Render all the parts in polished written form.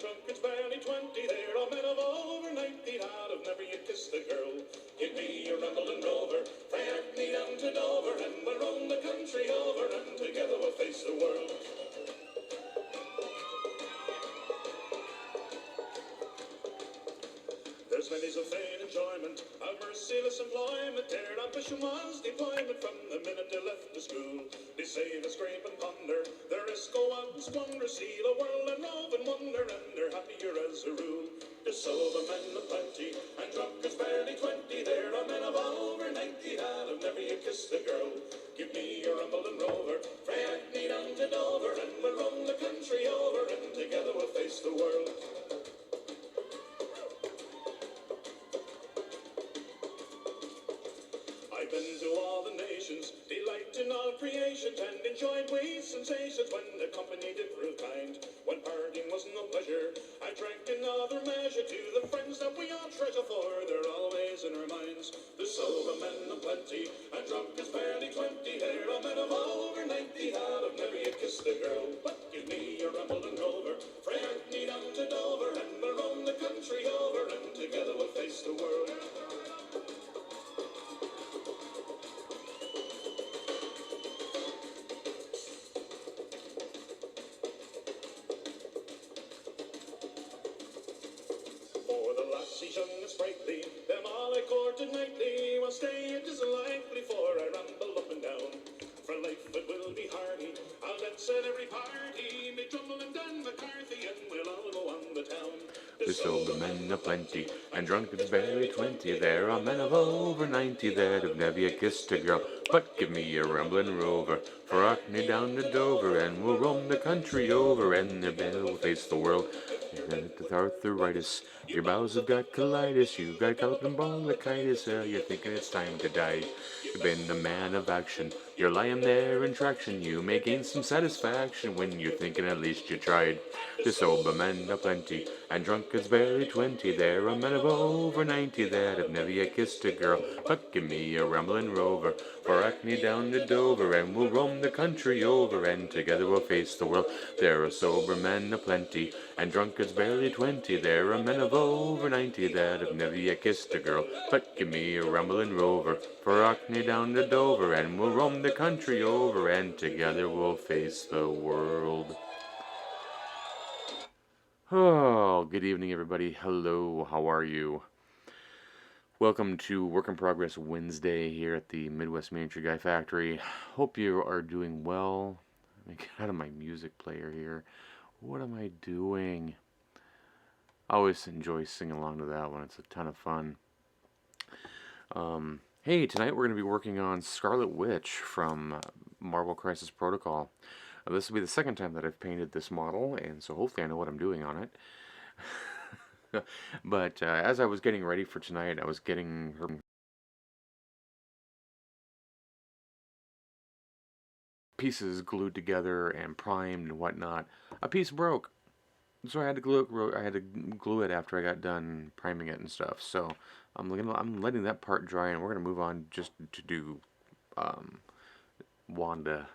drunk, it's barely 20. There are men of over 90 that have never yet kissed a girl. Give me a rambling rover, frae Hackney down to Dover, and we'll roam the country over, and together we'll face the world. There's many's a vain enjoyment of merciless employment. Their ambition was deployment from the minute they left the school. They save and scrape and ponder, their risk go out and squander, see the world and rove and wonder, and they're happier as a rule. There's sober men of plenty, and drunkards barely 20. There are men of over 90 that have never yet kissed a girl. Give me a rumbling rover, frae Hackney down to Dover, and we'll roam the country over, and together we'll face the world. I've been to all the nations, delight in all creations, and enjoyed wee sensations when the company did prove kind. When parting was no pleasure, I drank another measure to the friends that we all treasure, for they're always in our minds. There's sober men of plenty, and drunkards barely 20. There are men of over 90 that have never yet kissed a girl. But give me a rambling rover, frae Hackney down to Dover, and we'll roam the country over, and together we'll face the world. Young and sprightly, them all I courted nightly. Well, stay, it isn't likely, for I ramble up and down. For life it will be hardy, I'll bet set every party. Me Drummle and Dan McCarthy, and we'll all go on the town. There's sober men of plenty, and drunkards barely 20. There are men of over 90 that have never yet kissed a girl. But give me a rambling rover, for Hackney down to Dover, and we'll roam the country over, and the bell will face the world. With arthritis, your bowels have got colitis, you've got gout and bronchitis, you're thinking it's time to die. You've been a man of action, you're lying there in traction, you may gain some satisfaction when you're thinking at least you tried. There's sober men of plenty, and drunkards barely 20. There are men of over 90 that have never yet kissed a girl. But give me a rambling rover, for Hackney down to Dover, and we'll roam the country over, and together we'll face the world. There are sober men of plenty, and drunkards barely 20. There are men of over 90 that have never yet kissed a girl. But give me a rambling rover, for Hackney down to Dover, and we'll roam the country over, and together we'll face the world. Oh, good evening, everybody. Hello, how are you? Welcome to Work in Progress Wednesday here at the Midwest Miniature Guy Factory. Hope you are doing well. Let me get out of my music player here. What am I doing? I always enjoy singing along to that one. It's a ton of fun. Hey, tonight we're going to be working on Scarlet Witch from Marvel Crisis Protocol. This will be the second time that I've painted this model, and so hopefully I know what I'm doing on it. But as I was getting ready for tonight, I was getting her pieces glued together and primed and whatnot. A piece broke, so I had to glue it after I got done priming it and stuff. So I'm letting that part dry, and we're gonna move on just to do Wanda.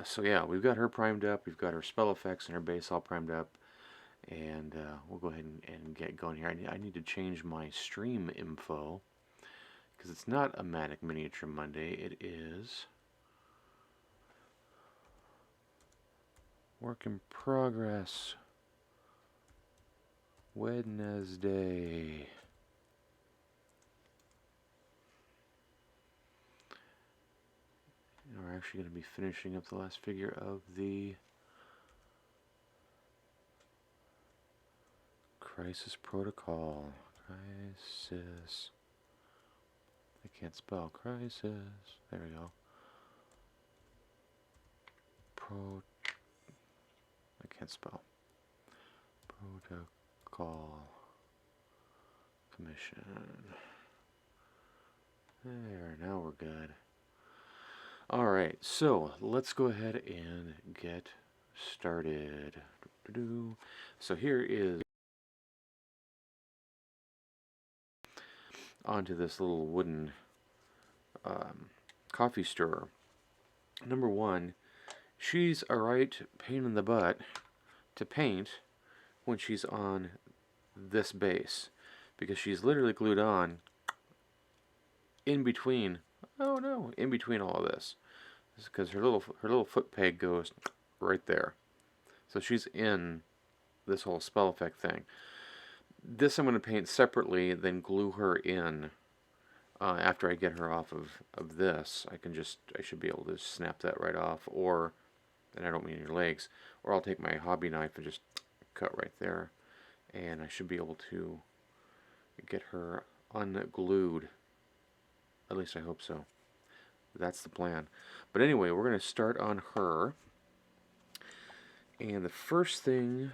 So yeah, we've got her primed up, we've got her spell effects and her base all primed up, and we'll go ahead and get going here. I need to change my stream info, because it's not a Manic Miniature Monday, it is Work in Progress Wednesday. We're actually going to be finishing up the last figure of the Crisis Protocol. Crisis. I can't spell crisis. There we go. I can't spell. Protocol Commission. There, now we're good. Alright, so let's go ahead and get started. So here is onto this little wooden coffee stirrer. Number one, she's a right pain in the butt to paint when she's on this base, because she's literally glued on in between. Oh no, in between all of this, because her little foot peg goes right there. So she's in this whole spell effect thing. This I'm going to paint separately, then glue her in. After I get her off of this, I should be able to snap that right off, or, and I don't mean your legs, or I'll take my hobby knife and just cut right there, and I should be able to get her unglued. At least I hope so. That's the plan. But anyway, we're going to start on her, and the first thing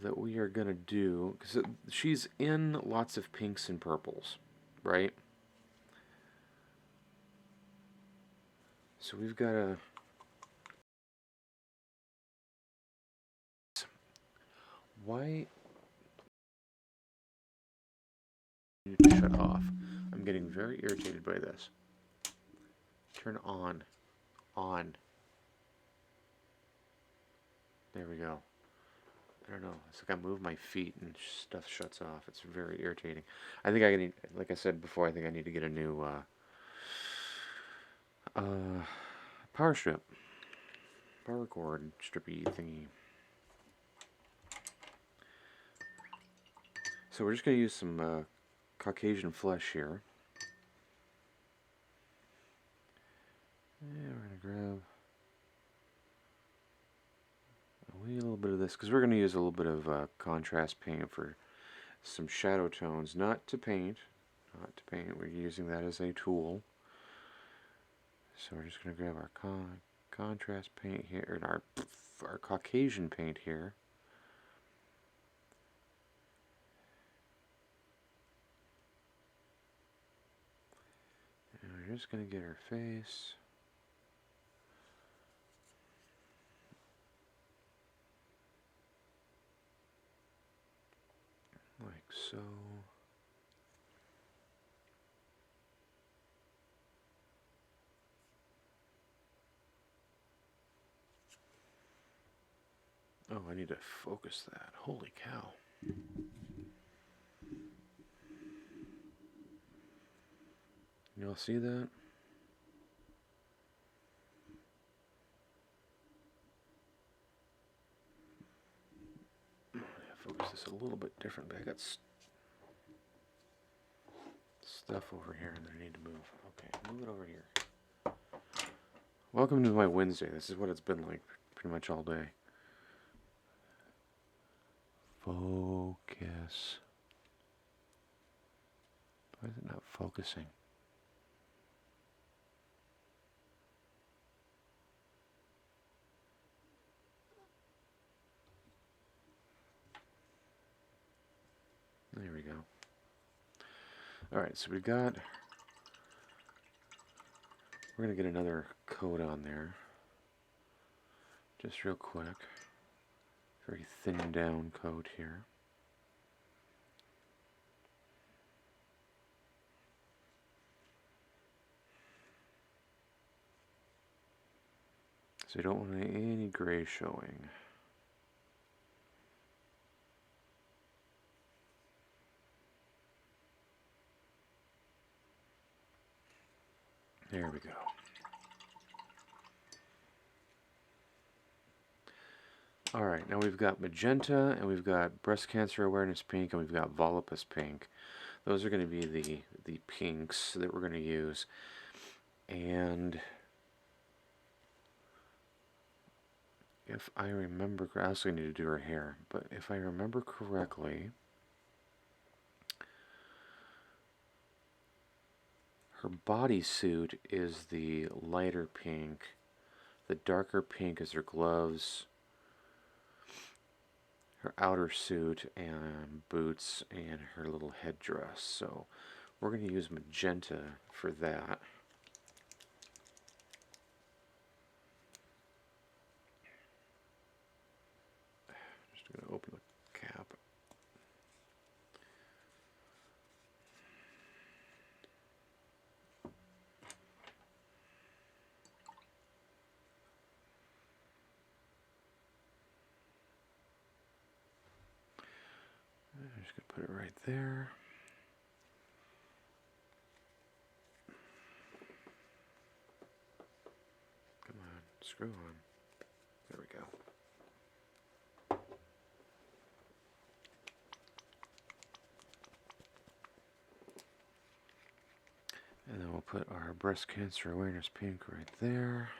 that we are going to do, because she's in lots of pinks and purples, right? So we've got to... Why... Shut off. I'm getting very irritated by this. Turn on. On. There we go. I don't know. It's like I move my feet and stuff shuts off. It's very irritating. I think I need, like I said before, I think I need to get a new power strip. Power cord strippy thingy. So we're just going to use some Caucasian flesh here. Yeah, we're going to grab a wee little bit of this, because we're going to use a little bit of contrast paint for some shadow tones. Not to paint. We're using that as a tool. So we're just going to grab our contrast paint here, and our Caucasian paint here. And we're just going to get her face. Like so. Oh, I need to focus that. Holy cow. Y'all see that? I'm gonna focus this a little bit different, but I got stuff over here that I need to move. Okay, move it over here. Welcome to my Wednesday. This is what it's been like pretty much all day. Focus. Why is it not focusing? There we go. Alright, so we're going to get another coat on there. Just real quick. Very thin down coat here. So you don't want any gray showing. There we go. Alright, now we've got magenta, and we've got breast cancer awareness pink, and we've got volupus pink. Those are going to be the pinks that we're going to use. And if I remember, I also need to do her hair, but if I remember correctly, her bodysuit is the lighter pink. The darker pink is her gloves, her outer suit and boots, and her little headdress. So we're going to use magenta for that. Just going to open the cap. just going to put it right there. Come on, screw on. There we go. And then we'll put our breast cancer awareness pink right there.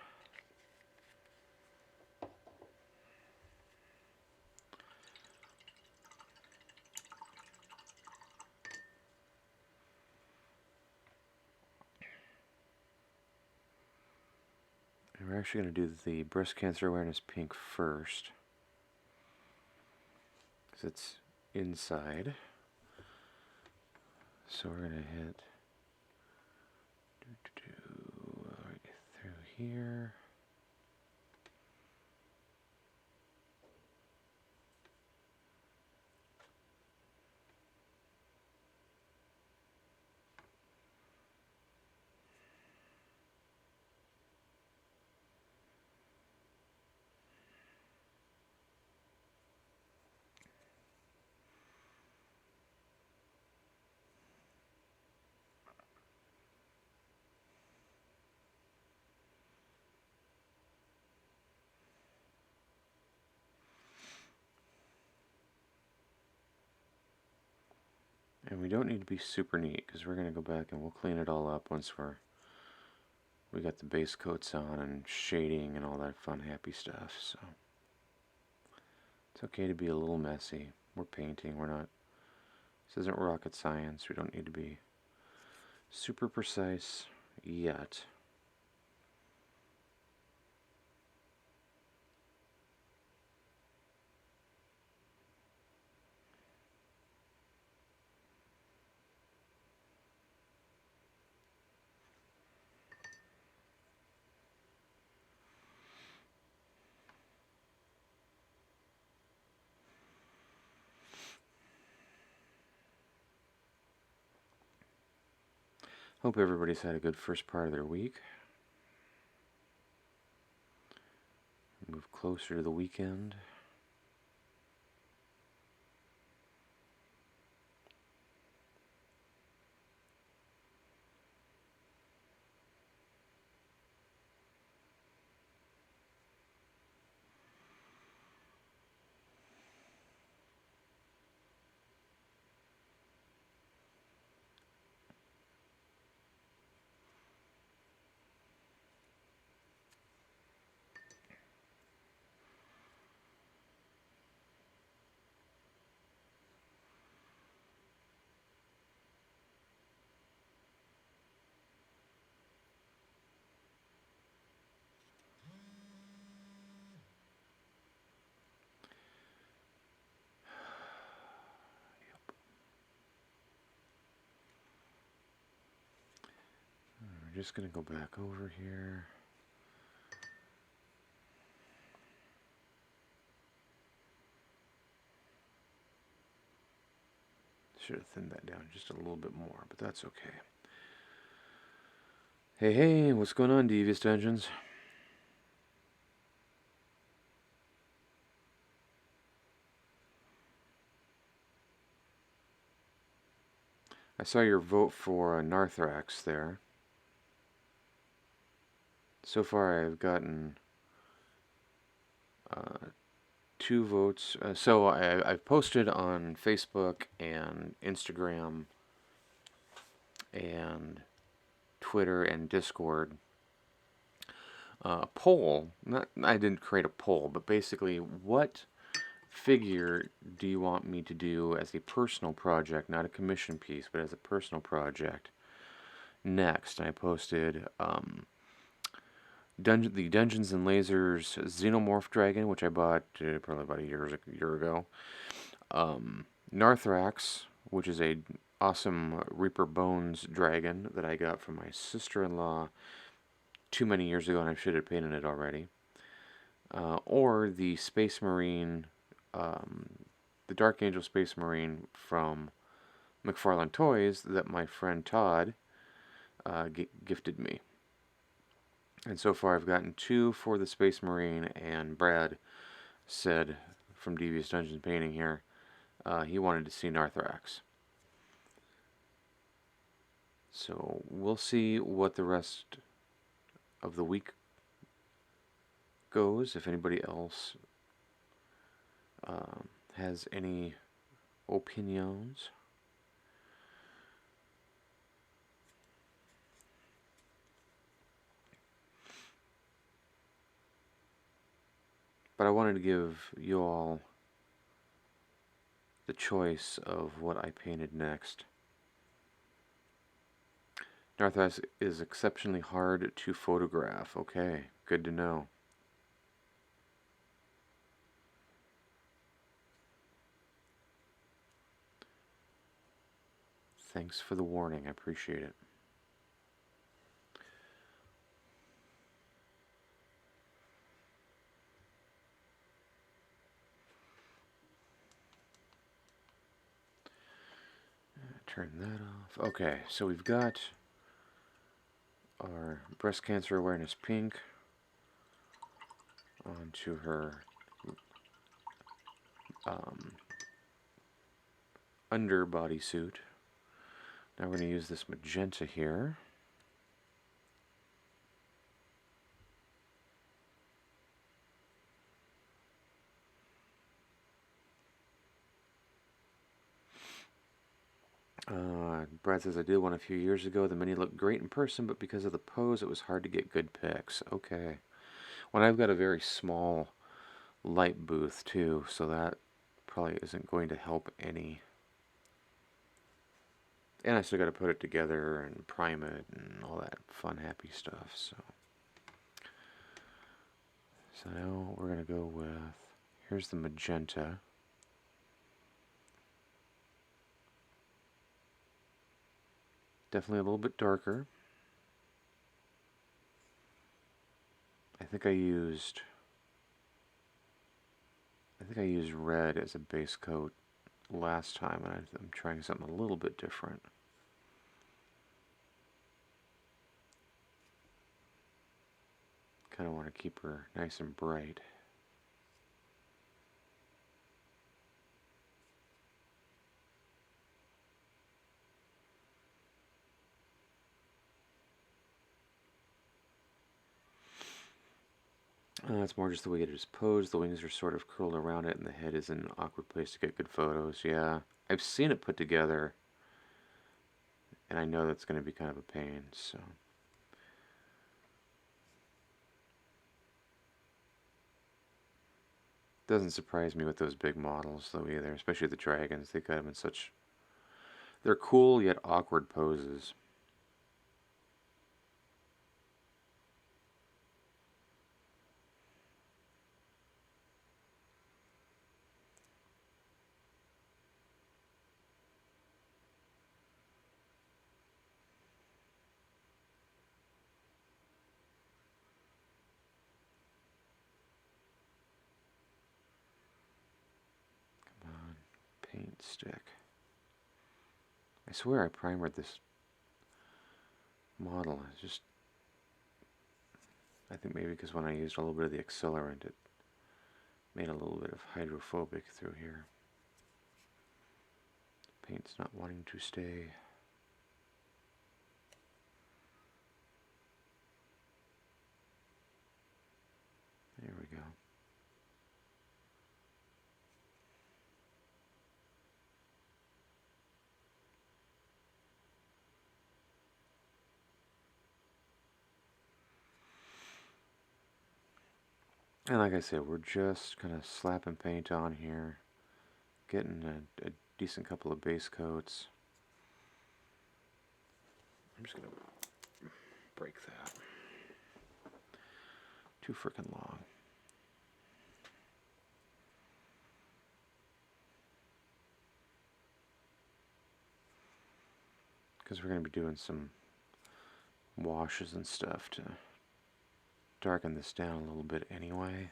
And we're actually going to do the breast cancer awareness pink first, because it's inside. So we're going to hit right through here. And we don't need to be super neat, because we're going to go back and we'll clean it all up once we got the base coats on and shading and all that fun happy stuff. So it's okay to be a little messy. We're painting, this isn't rocket science. We don't need to be super precise yet. Hope everybody's had a good first part of their week. Move closer to the weekend. We're just going to go back over here. Should have thinned that down just a little bit more, but that's okay. Hey, what's going on, Devious Dungeons? I saw your vote for Narthrax there. So far I've gotten 2 votes. So I've posted on Facebook and Instagram and Twitter and Discord a poll. I didn't create a poll, but basically, what figure do you want me to do as a personal project, not a commission piece, but as a personal project next? And I posted the Dungeons and Lasers Xenomorph Dragon, which I bought probably about a year ago. Narthrax, which is a awesome Reaper Bones dragon that I got from my sister-in-law too many years ago, and I should have painted it already. Or the Space Marine, the Dark Angel Space Marine from McFarlane Toys that my friend Todd gifted me. And so far I've gotten 2 for the Space Marine, and Brad said from Devious Dungeons Painting here, he wanted to see Narthrax. So we'll see what the rest of the week goes. If anybody else has any opinions. But I wanted to give you all the choice of what I painted next. Narthrax is exceptionally hard to photograph. Okay, good to know. Thanks for the warning, I appreciate it. Turn that off. Okay, so we've got our breast cancer awareness pink onto her under bodysuit. Now we're going to use this magenta here. Brad says, I did one a few years ago. The mini looked great in person, but because of the pose, it was hard to get good pics. Okay. Well, I've got a very small light booth, too, so that probably isn't going to help any. And I still got to put it together and prime it and all that fun, happy stuff, so. So now we're going to go with, here's the magenta. Definitely a little bit darker. I think I used red as a base coat last time, and I'm trying something a little bit different. Kind of want to keep her nice and bright. It's more just the way it is posed. The wings are sort of curled around it, and the head is in an awkward place to get good photos. Yeah, I've seen it put together, and I know that's going to be kind of a pain, so. Doesn't surprise me with those big models, though, either, especially the dragons. They got them in such... They're cool, yet awkward poses. Paint stick. I swear I primered this model. It's just, I think maybe because when I used a little bit of the accelerant, it made a little bit of hydrophobic through here. Paint's not wanting to stay. There we go. And like I said, we're just kind of slapping paint on here, getting a decent couple of base coats. I'm just going to break that. Too freaking long. Because we're going to be doing some washes and stuff to darken this down a little bit anyway.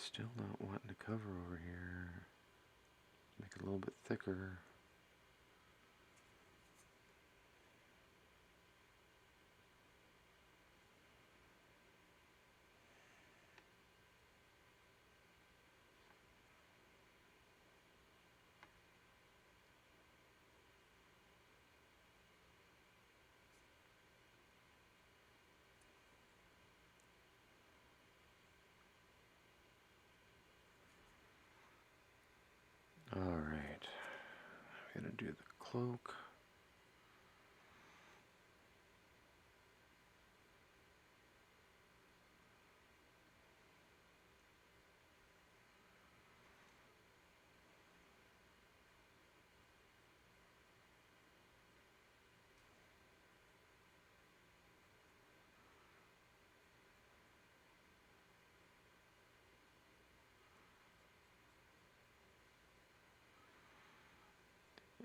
Still not wanting to cover over here. Make it a little bit thicker. Alright, I'm going to do the cloak.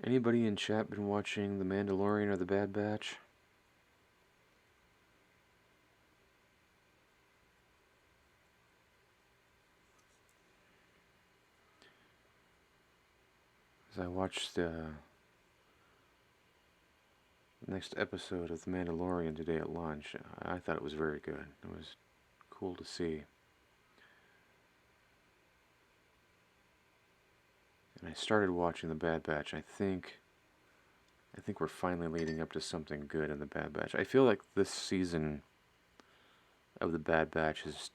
Anybody in chat been watching The Mandalorian or The Bad Batch? As I watched the next episode of The Mandalorian today at lunch, I thought it was very good. It was cool to see. And I started watching The Bad Batch. I think we're finally leading up to something good in The Bad Batch. I feel like this season of The Bad Batch has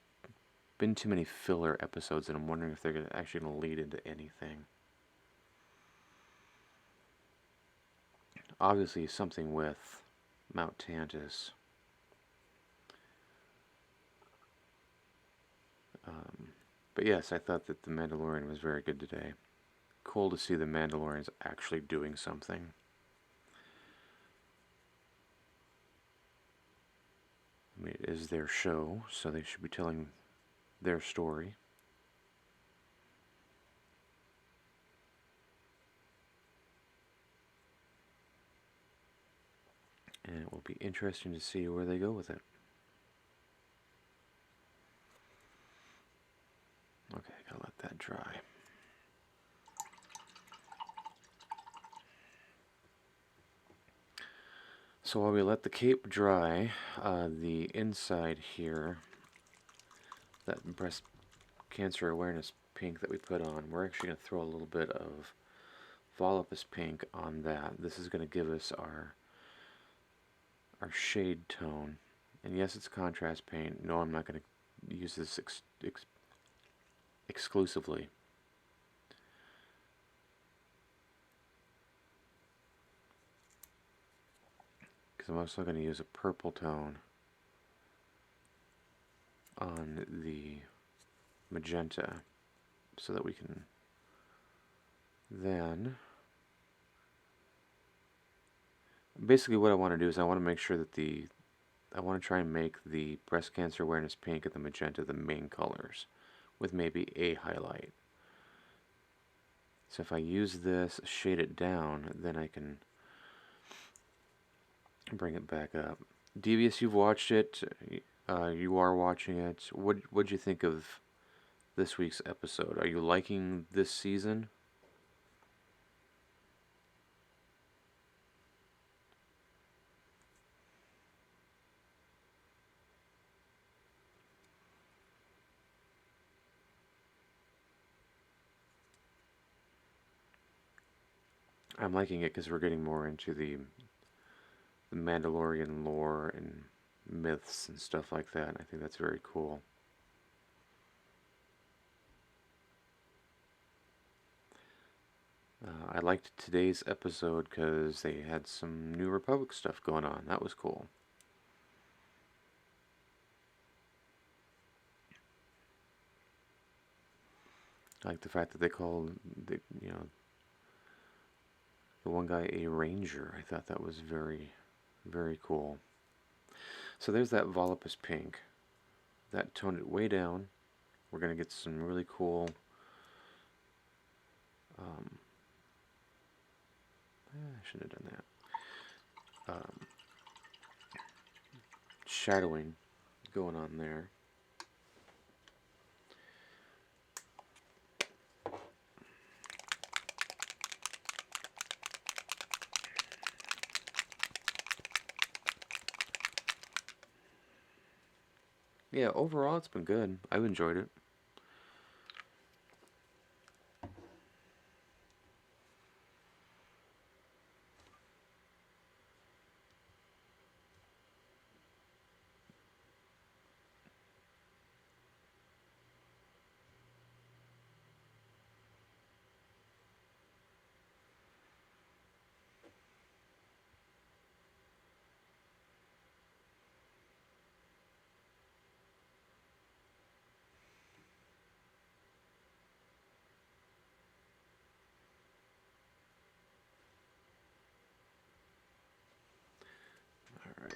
been too many filler episodes, and I'm wondering if they're actually going to lead into anything. Obviously, something with Mount Tantus. But yes, I thought that The Mandalorian was very good today. Cool to see the Mandalorians actually doing something. I mean, it is their show, so they should be telling their story. And it will be interesting to see where they go with it. Okay, I gotta let that dry. So while we let the cape dry, the inside here, that breast cancer awareness pink that we put on, we're actually going to throw a little bit of Volupus pink on that. This is going to give us our shade tone. And yes, it's contrast paint. No, I'm not going to use this exclusively. Because I'm also going to use a purple tone on the magenta so that we can then... Basically what I want to do is I want to make sure that I want to try and make the breast cancer awareness pink and the magenta the main colors, with maybe a highlight. So if I use this, shade it down, then I can bring it back up. Devious, you've watched it. You are watching it. What'd you think of this week's episode? Are you liking this season? I'm liking it because we're getting more into the Mandalorian lore and myths and stuff like that. I think that's very cool. I liked today's episode because they had some New Republic stuff going on. That was cool. I like the fact that they called the one guy a ranger. I thought that was very, very cool. So there's that Volupus pink. That toned it way down. We're going to get some really cool I shouldn't have done that. Shadowing going on there. Yeah, overall it's been good. I've enjoyed it. All right.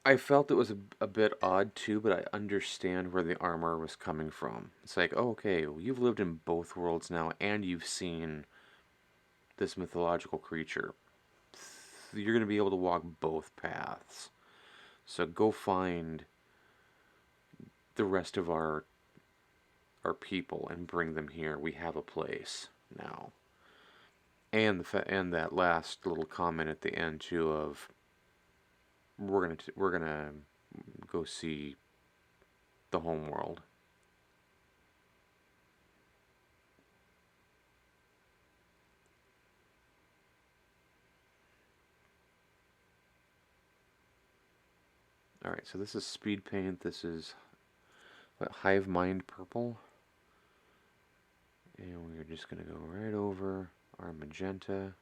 I felt it was a bit odd too, but I understand where the armor was coming from. It's like, oh, okay, well, you've lived in both worlds now, and you've seen this mythological creature. You're going to be able to walk both paths. So go find the rest of our people and bring them here. We have a place now. And and that last little comment at the end too of we're gonna go see the home world. All right, so this is speed paint. This is what, hive mind purple, and we're just gonna go right over our magenta.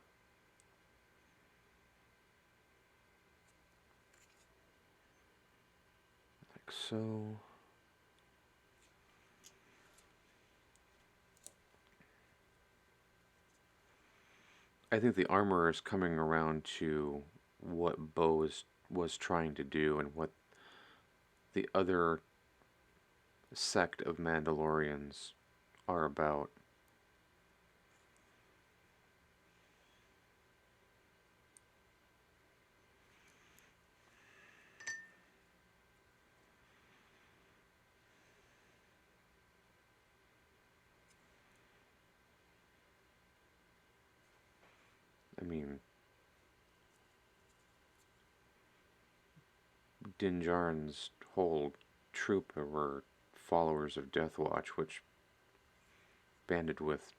Like so. I think the armor is coming around to what Bo was trying to do and what the other sect of Mandalorians are about. I mean, Din Djarin's whole troop were followers of Death Watch, which banded with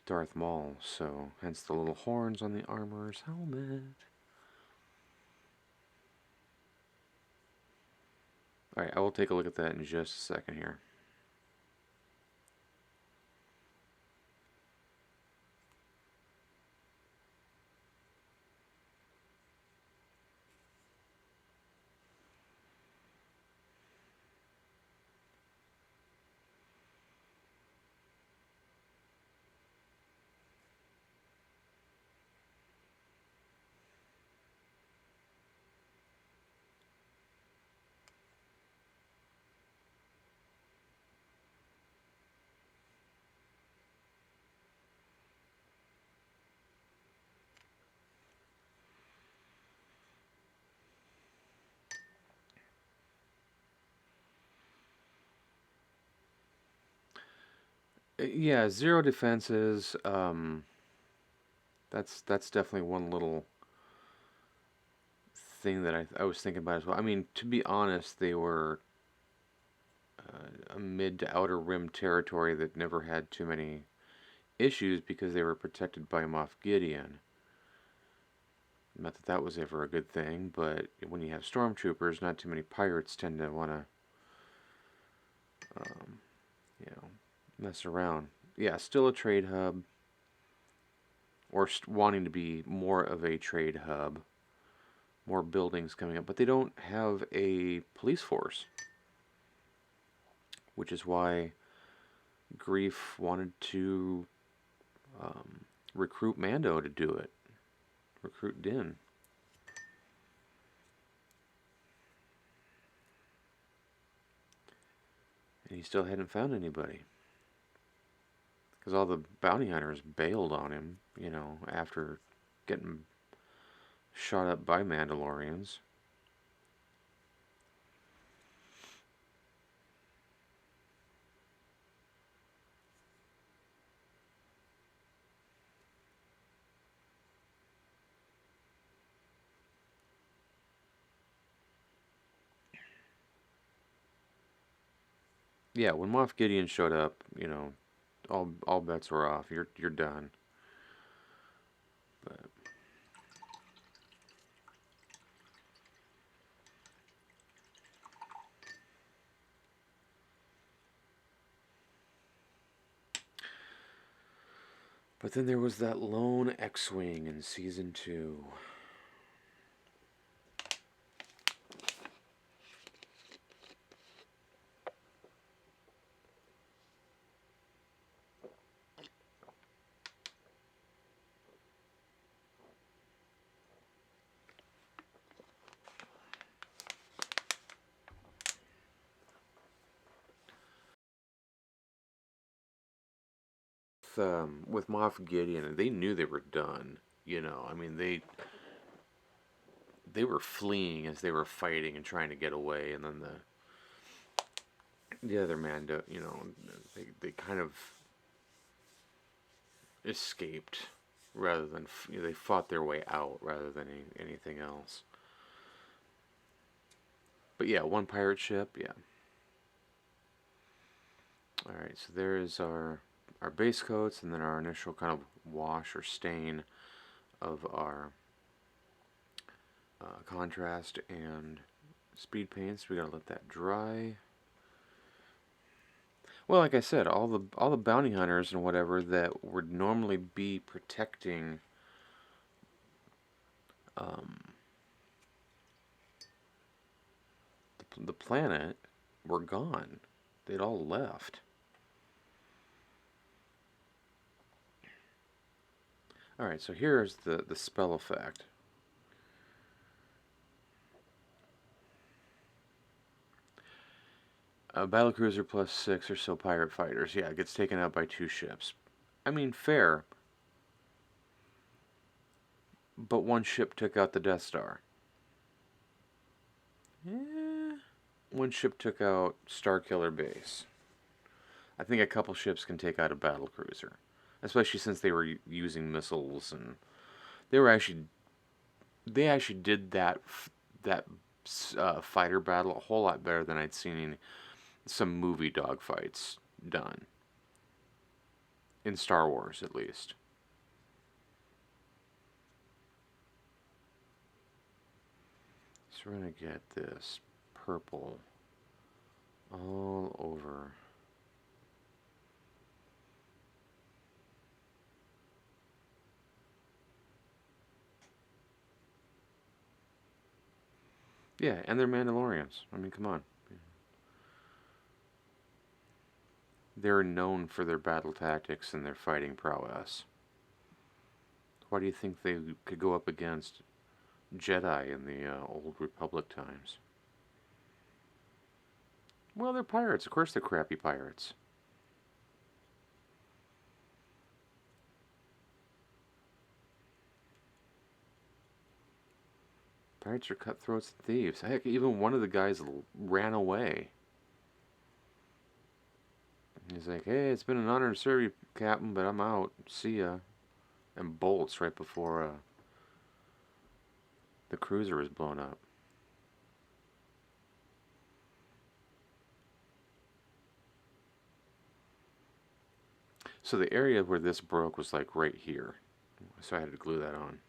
Darth Maul, so hence the little horns on the armorer's helmet. Alright, I will take a look at that in just a second here. Yeah, zero defenses. That's definitely one little thing that I was thinking about as well. I mean, to be honest, they were a mid to outer rim territory that never had too many issues because they were protected by Moff Gideon. Not that that was ever a good thing, but when you have stormtroopers, not too many pirates tend to want to, um, you know, mess around. Yeah, still a trade hub, or wanting to be more of a trade hub. More buildings coming up, but they don't have a police force, which is why Grief wanted to recruit Mando to do it, recruit Din. And he still hadn't found anybody. Because all the bounty hunters bailed on him, you know, after getting shot up by Mandalorians. Yeah, when Moff Gideon showed up, you know, all bets were off. You're done. But then there was that lone X-wing in season 2. With Moff Gideon, they knew they were done. You know, I mean, they were fleeing as they were fighting and trying to get away, and then the other Mando, you know, they kind of escaped rather than you know, they fought their way out rather than anything else. But yeah, one pirate ship, yeah. All right, so there is our base coats, and then our initial kind of wash or stain of our contrast and speed paints. We gotta let that dry. Well, like I said, all the bounty hunters and whatever that would normally be protecting um, the planet were gone. They'd all left. All right, so here's the spell effect. A battlecruiser plus 6 or so pirate fighters. Yeah, it gets taken out by 2 ships. I mean, fair. But 1 ship took out the Death Star. Yeah. 1 ship took out Starkiller Base. I think a couple ships can take out a battlecruiser, especially since they were using missiles, and they actually did that fighter battle a whole lot better than I'd seen in some movie dogfights done in Star Wars, at least. So we're gonna get this purple all over. Yeah, and they're Mandalorians. I mean, come on. They're known for their battle tactics and their fighting prowess. Why do you think they could go up against Jedi in the old Republic times? Well, they're pirates. Of course they're crappy pirates. Pirates are cutthroats and thieves. Heck, even one of the guys ran away. He's like, hey, it's been an honor to serve you, Captain, but I'm out. See ya. And bolts right before the cruiser is blown up. So the area where this broke was like right here. So I had to glue that on.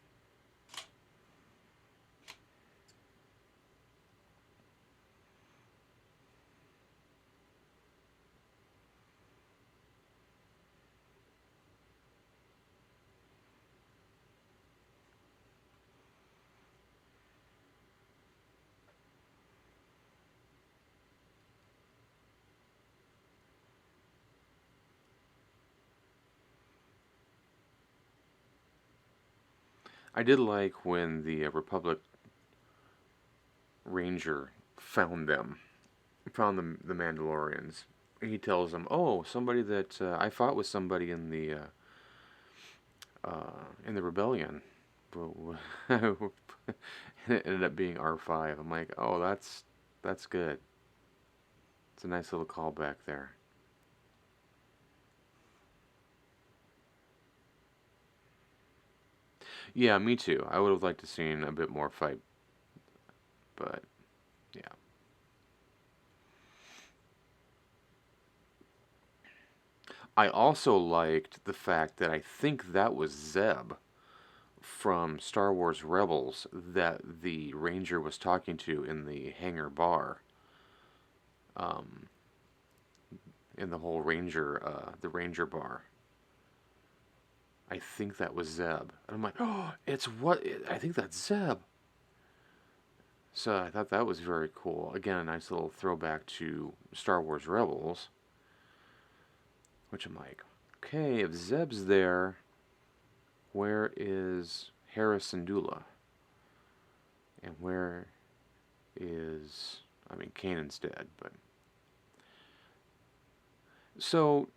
I did like when the Republic Ranger found them, found the Mandalorians. He tells them, "Oh, somebody that I fought with somebody in the rebellion." And it ended up being R5. I'm like, "Oh, that's good. It's a nice little callback there." Yeah, me too. I would have liked to seen a bit more fight, but yeah. I also liked the fact that I think that was Zeb from Star Wars Rebels that the Ranger was talking to in the hangar bar, um, in the whole the Ranger bar. I think that was Zeb. And I'm like, oh, it's what? I think that's Zeb. So I thought that was very cool. Again, a nice little throwback to Star Wars Rebels. Which I'm like, okay, if Zeb's there, where is Harrison Dula? And where is, I mean, Kanan's dead, but. So,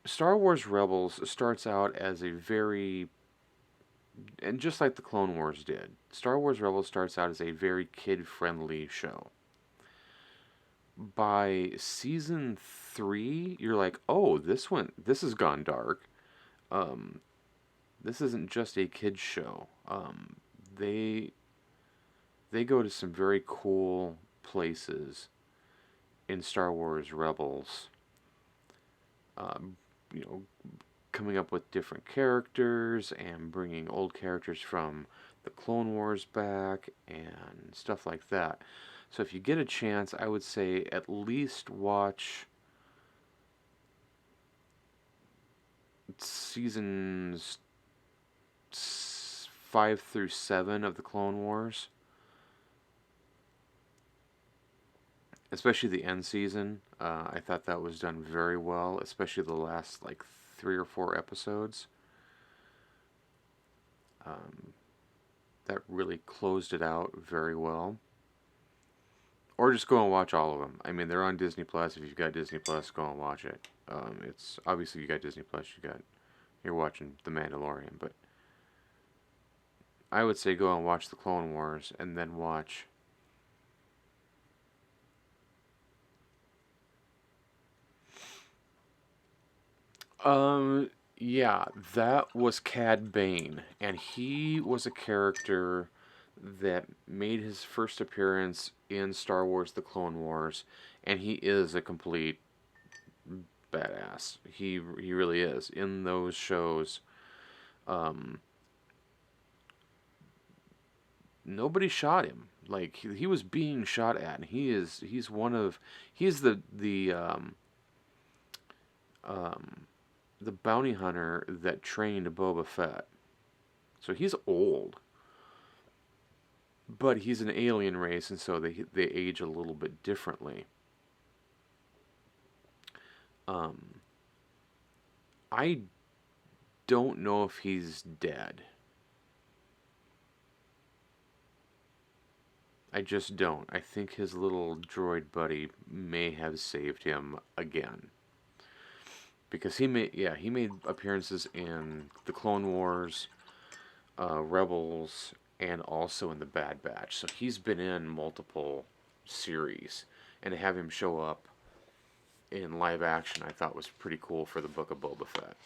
Star Wars Rebels starts out as a very, and just like the Clone Wars did, Star Wars Rebels starts out as a very kid-friendly show. By season 3, you're like, oh, this has gone dark. Um, this isn't just a kids show. They they go to some very cool places in Star Wars Rebels. Um, you know, coming up with different characters and bringing old characters from the Clone Wars back and stuff like that. So if you get a chance, I would say at least watch seasons 5 through 7 of the Clone Wars, especially the end season. I thought that was done very well, especially the last like 3 or 4 episodes. Um, that really closed it out very well. Or just go and watch all of them. I mean, they're on Disney Plus. If you've got Disney Plus, go and watch it. It's obviously you got Disney Plus. You're watching The Mandalorian, but I would say go and watch the Clone Wars and then watch. Yeah, that was Cad Bane, and he was a character that made his first appearance in Star Wars: The Clone Wars, and he is a complete badass. He really is in those shows. Um, Nobody shot him. Like he was being shot at, and he's um, the bounty hunter that trained Boba Fett. So he's old, but he's an alien race, and so they age a little bit differently. Um, I don't know if he's dead. I just don't. I think his little droid buddy may have saved him again. Because he made appearances in the Clone Wars, Rebels, and also in the Bad Batch. So he's been in multiple series, and to have him show up in live action, I thought was pretty cool for the Book of Boba Fett.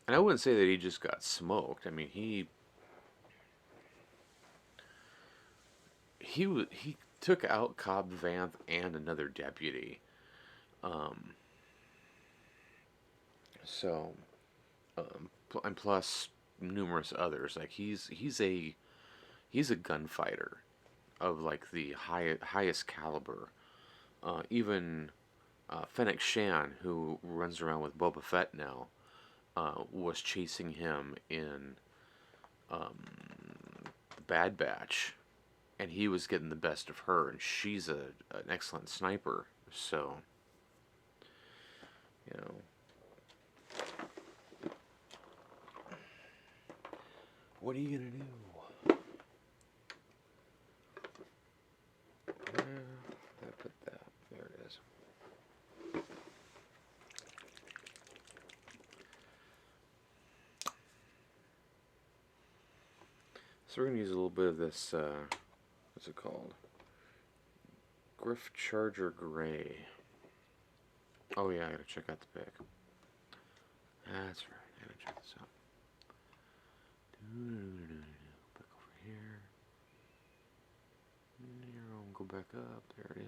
And I wouldn't say that he just got smoked. I mean, he took out Cobb Vanth and another deputy. Um, so and plus numerous others. Like he's a gunfighter of like the highest caliber. Even Fennec Shan, who runs around with Boba Fett now, was chasing him in um, the Bad Batch, and he was getting the best of her, and she's an excellent sniper. So, you know, what are you gonna do? Where did I put that? There it is. So we're gonna use a little bit of this. What's it called? Griff Charger Gray. Oh yeah, I gotta check out the pic. That's right, I gotta check this out. Back over here. Go back up. There it is.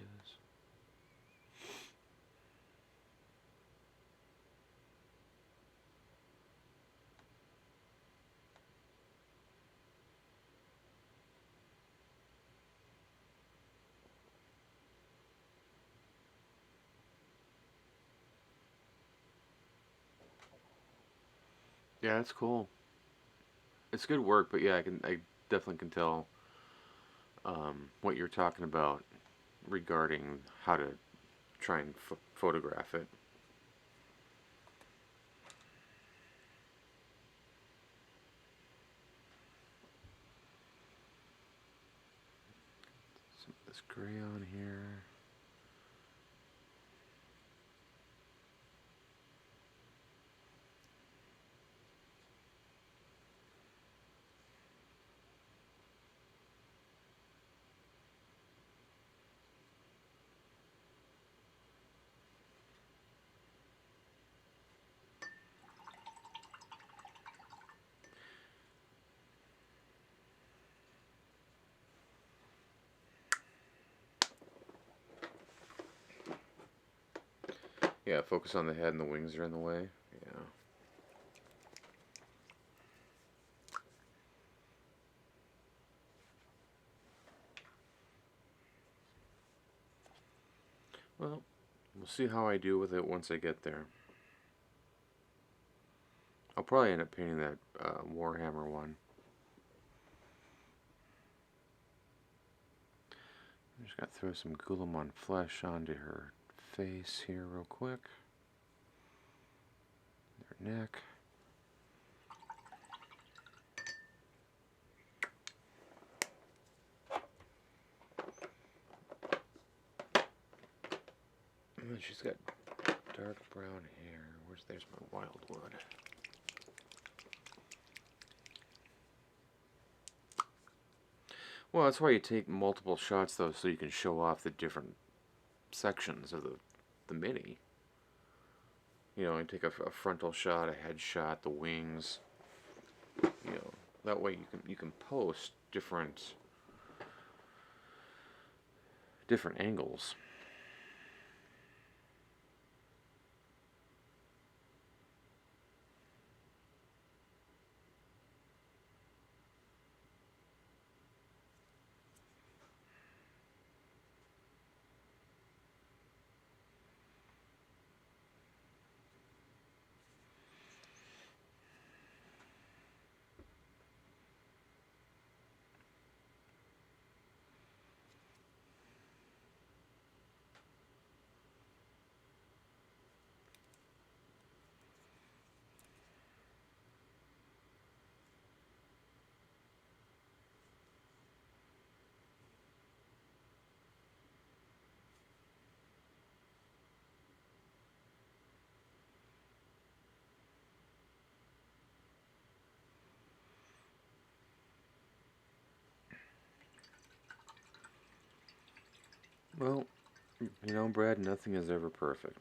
Yeah, that's cool. It's good work, but yeah, I definitely can tell what you're talking about regarding how to try and photograph it. Some of this gray on here. Yeah, focus on the head and the wings are in the way. Yeah. Well, we'll see how I do with it once I get there. I'll probably end up painting that Warhammer one. I'm just going to throw some Guilliman flesh onto her face here real quick. Their neck. And then she's got dark brown hair. There's my wildwood. Well, that's why you take multiple shots, though, so you can show off the different sections of the mini. You know, you take a frontal shot, a head shot, the wings. You know, that way you can post different angles. Well, you know, Brad, nothing is ever perfect.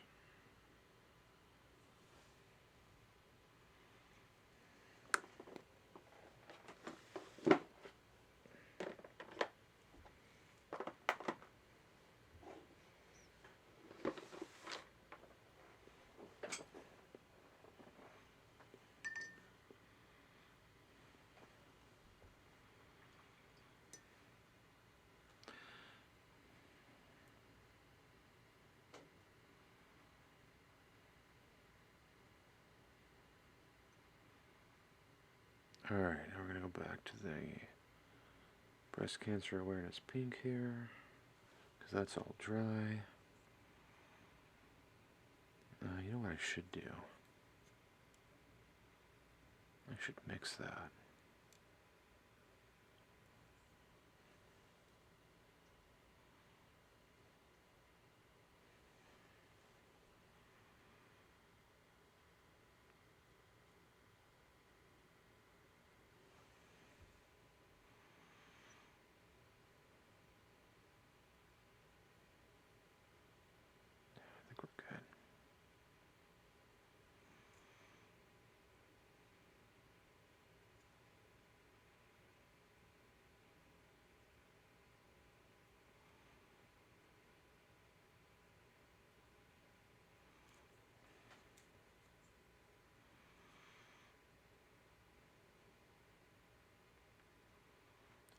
Alright, now we're going to go back to the breast cancer awareness pink here, because that's all dry. You know what I should do? I should mix that. I think we're good.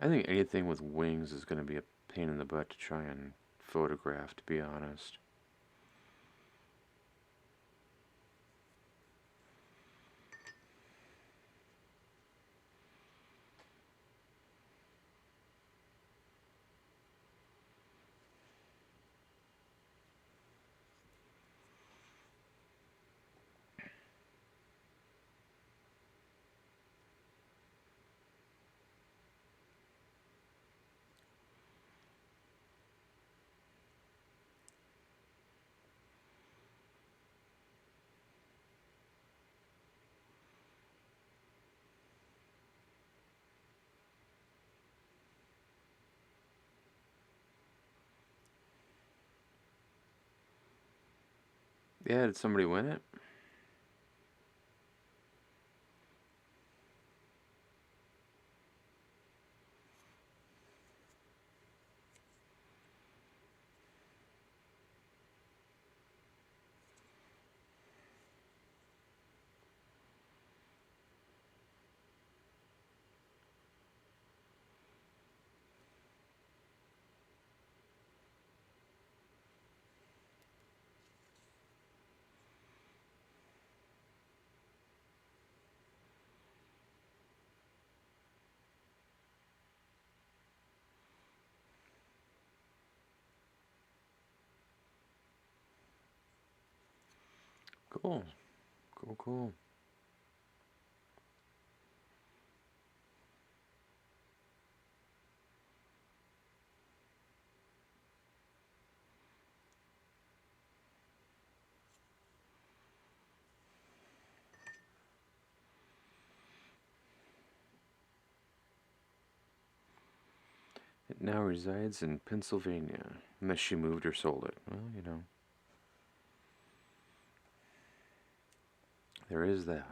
I think anything with wings is going to be a pain in the butt to try and photograph, to be honest. Yeah, did somebody win it? Cool. Cool, cool. It now resides in Pennsylvania, unless she moved or sold it. Well, you know, there is that.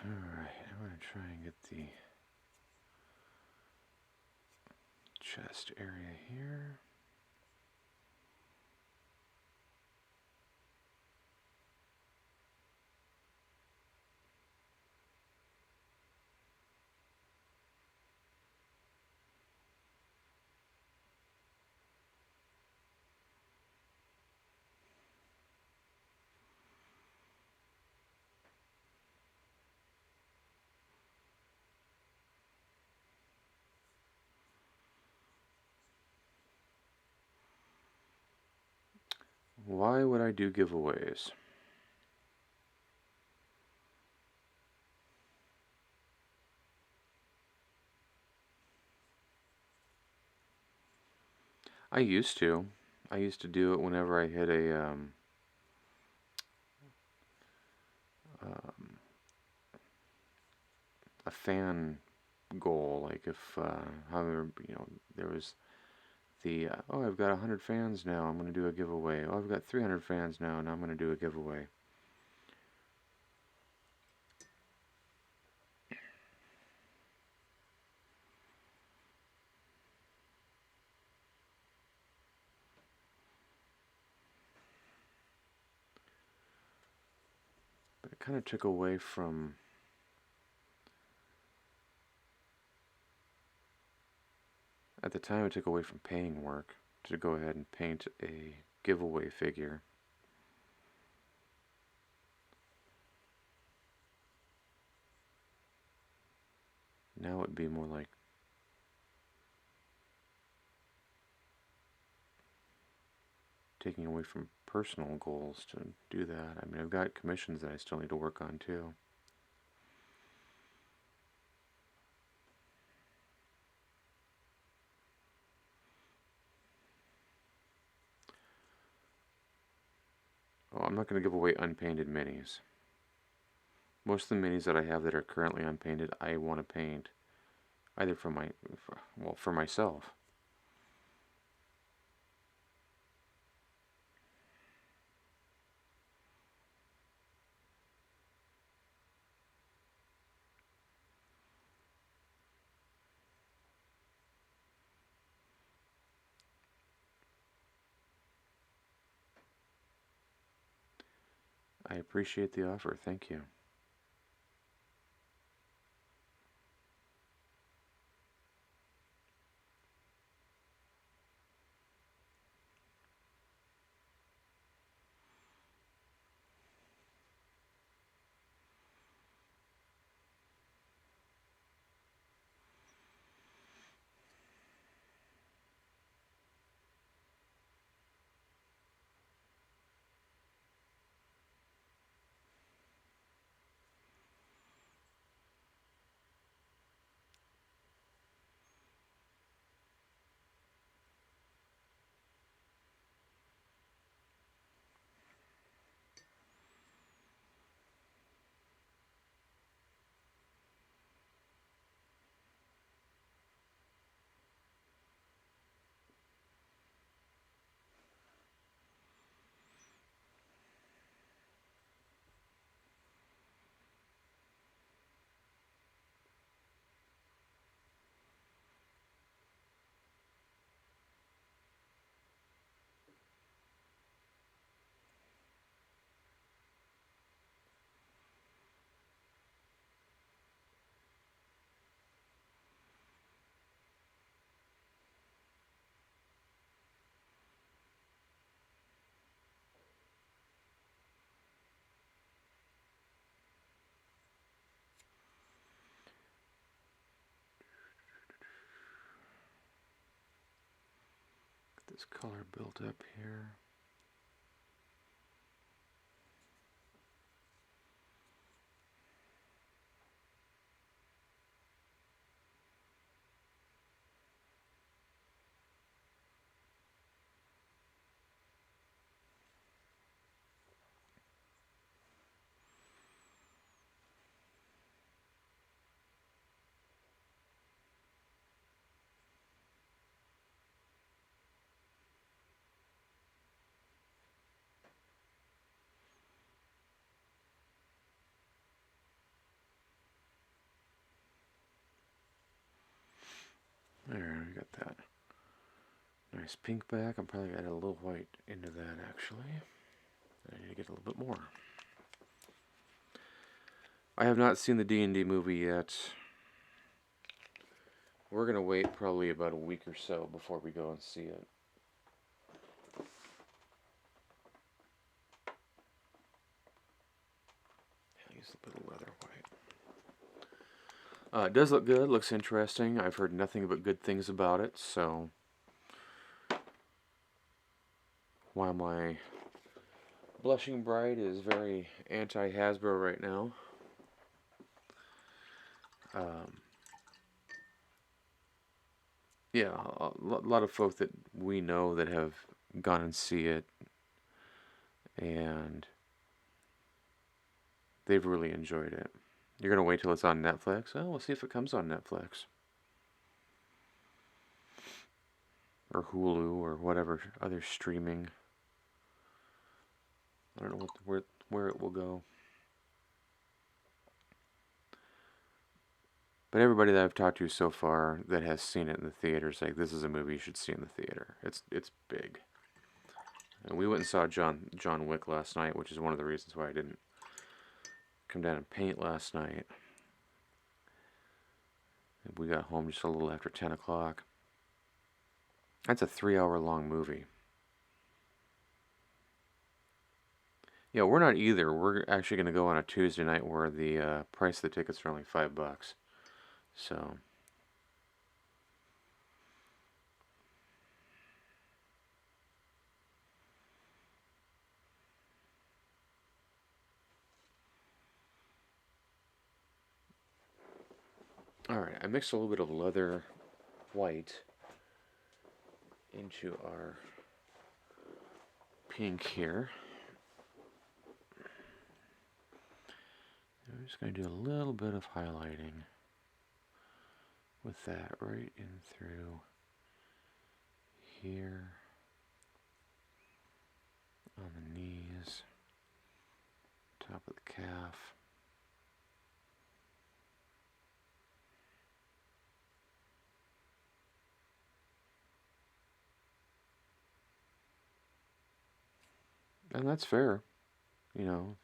Alright, I'm going to try and get the chest area here. Why would I do giveaways? I used to. I used to do it whenever I hit a fan goal. Like if, however, you know, there was the, oh, I've got 100 fans now, I'm going to do a giveaway. Oh, I've got 300 fans now, and I'm going to do a giveaway. kind of took away from... At the time, it took away from paying work to go ahead and paint a giveaway figure. Now it'd be more like taking away from personal goals to do that. I mean, I've got commissions that I still need to work on too. Oh, I'm not going to give away unpainted minis. Most of the minis that I have that are currently unpainted, I want to paint either for myself. I appreciate the offer. Thank you. Get this color built up here. There, we got that nice pink back. I'm probably going to add a little white into that, actually. I need to get a little bit more. I have not seen the D&D movie yet. We're going to wait probably about a week or so before we go and see it. I'll use a bit of leather white. It does look good, looks interesting. I've heard nothing but good things about it, so while my blushing bride is very anti-Hasbro right now, yeah, a lot of folk that we know that have gone and see it, and they've really enjoyed it. You're going to wait till it's on Netflix? Oh, we'll see if it comes on Netflix. Or Hulu, or whatever other streaming. I don't know where it will go. But everybody that I've talked to so far that has seen it in the theater is like, this is a movie you should see in the theater. It's big. And we went and saw John Wick last night, which is one of the reasons why I didn't come down and paint last night. We got home just a little after 10 o'clock. That's a 3-hour long movie. Yeah, we're not either. We're actually going to go on a Tuesday night where the price of the tickets are only $5. So, alright, I mixed a little bit of leather white into our pink here. I'm just going to do a little bit of highlighting with that right in through here, on the knees, top of the calf. And that's fair, you know.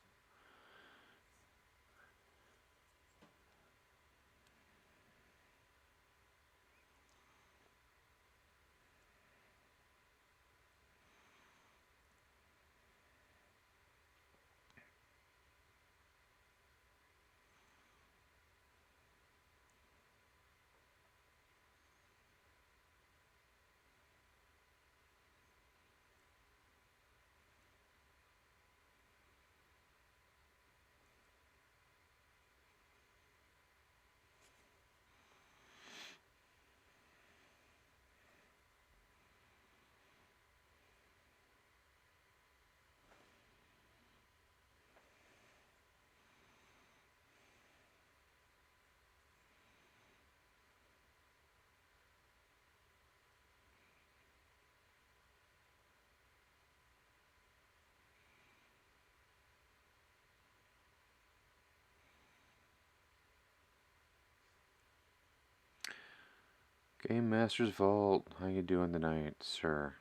Game Master's Vault, how you doing tonight, sir?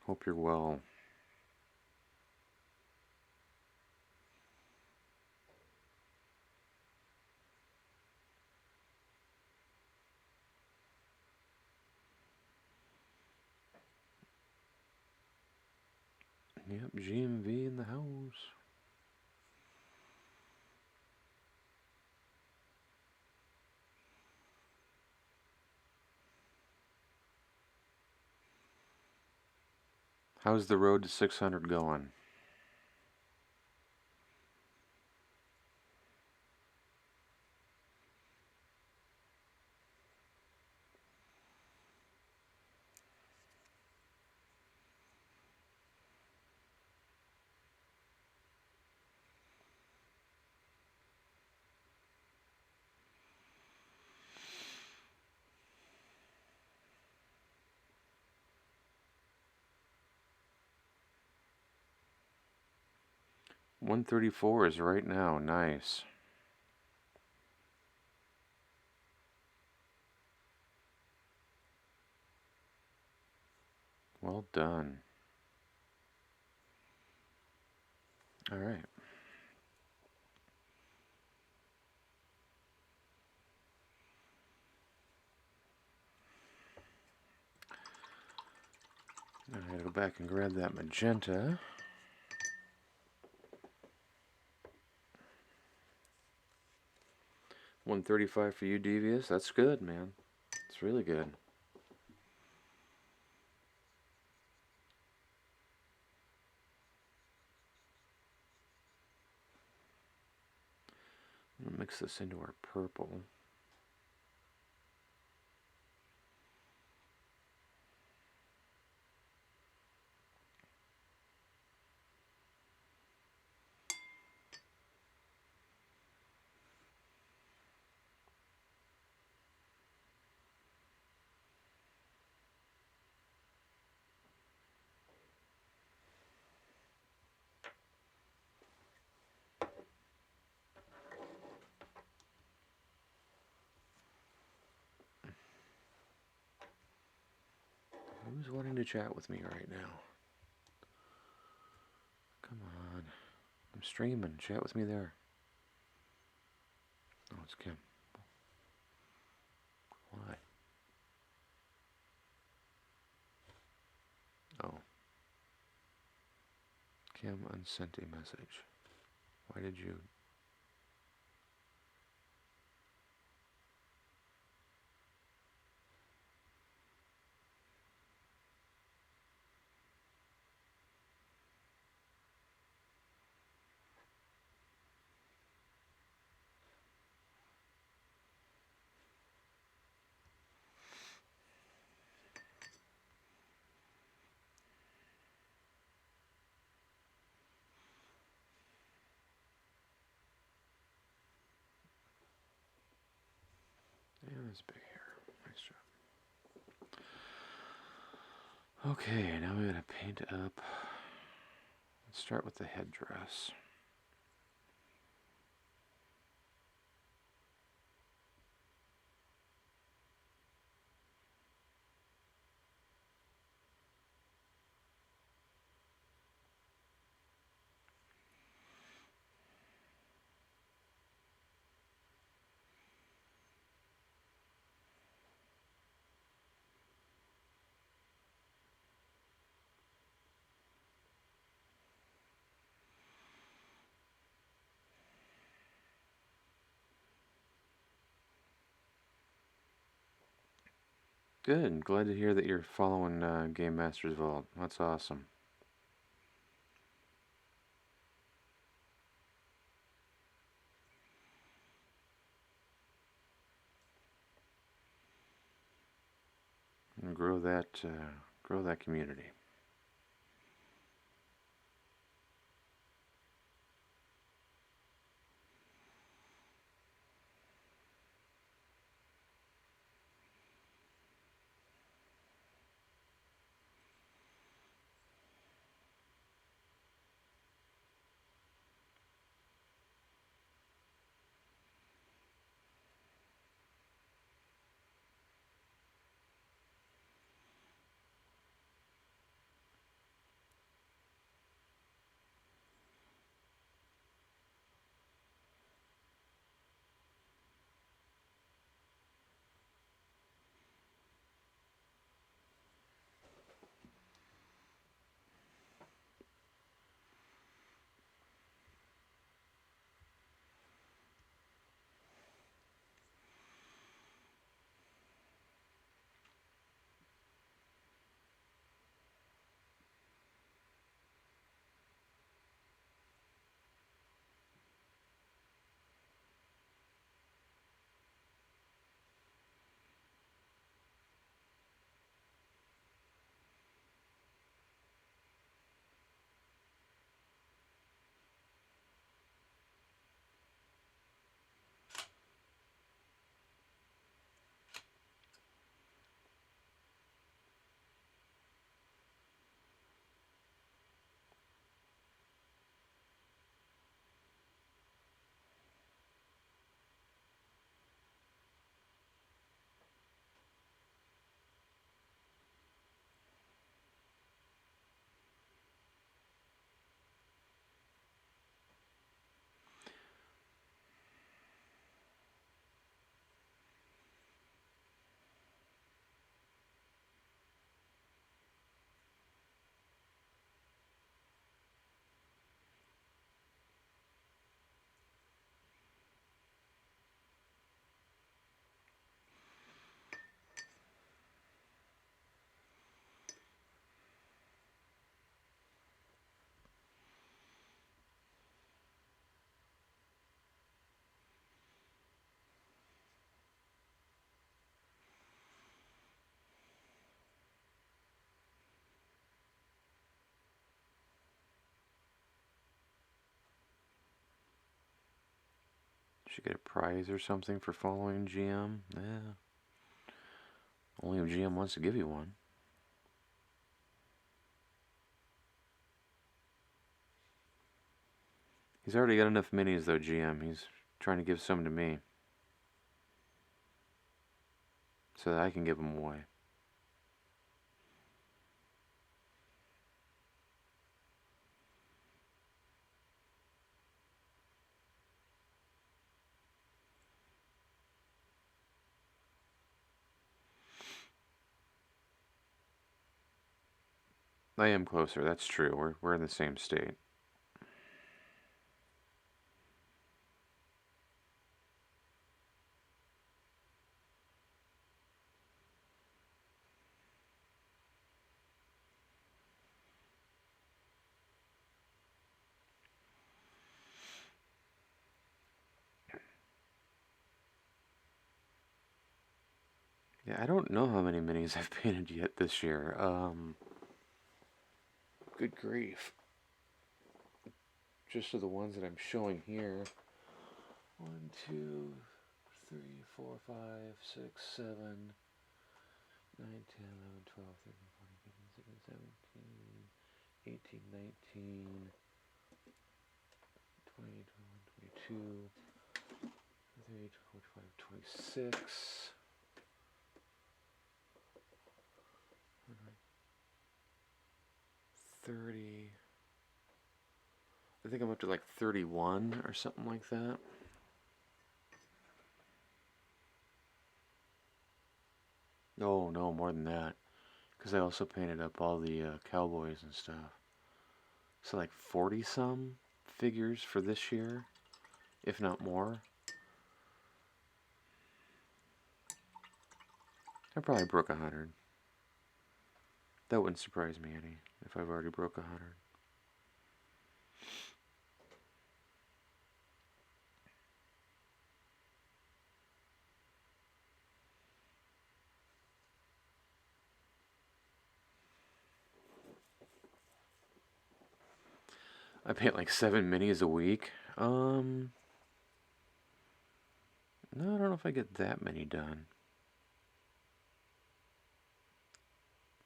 Hope you're well. Yep, GMV in the house. How's the road to 600 going? $134 is right now. Nice. Well done. All right. I gotta go back and grab that magenta. $135 for you, Devious. That's good, man. It's really good. I'm gonna mix this into our purple. Who's wanting to chat with me right now? I'm streaming. Chat with me there. Oh, it's Kim. Why? Oh. Kim unsent a message. Why did you... Yeah, that's big hair. Nice job. Okay, now we gotta paint up. Let's start with the headdress. Good. Glad to hear that you're following Game Master's Vault. That's awesome. And grow that community. Should get a prize or something for following GM. Yeah. Only if GM wants to give you one. He's already got enough minis though, GM. He's trying to give some to me. So that I can give them away. I am closer. That's true. We're in the same state. Yeah, I don't know how many minis I've painted yet this year. Good grief. Just of the ones that I'm showing here. 1, 2, 3, 4, 5, 6, 7, 9, 10, 11, 12, 13, 14, 15, 16, 17, 18, 19, 20, 21, 22, 23, 24, 25, 26. 30. I think I'm up to like 31 or something like that. Oh, no, more than that. Because I also painted up all the cowboys and stuff. So like 40 some figures for this year, if not more. I probably broke 100. That wouldn't surprise me any if I've already broke 100. I paint like 7 minis a week. No, I don't know if I get that many done.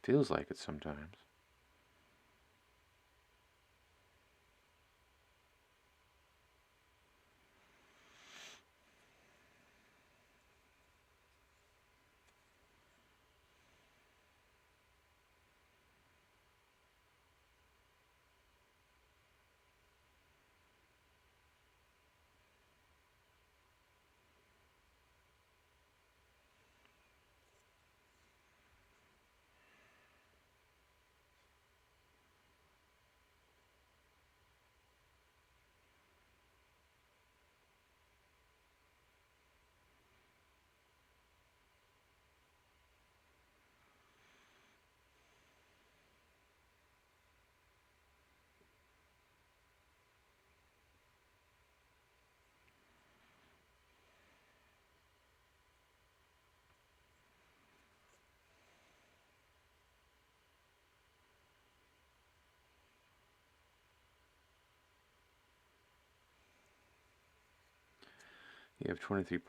Feels like it sometimes. You have 23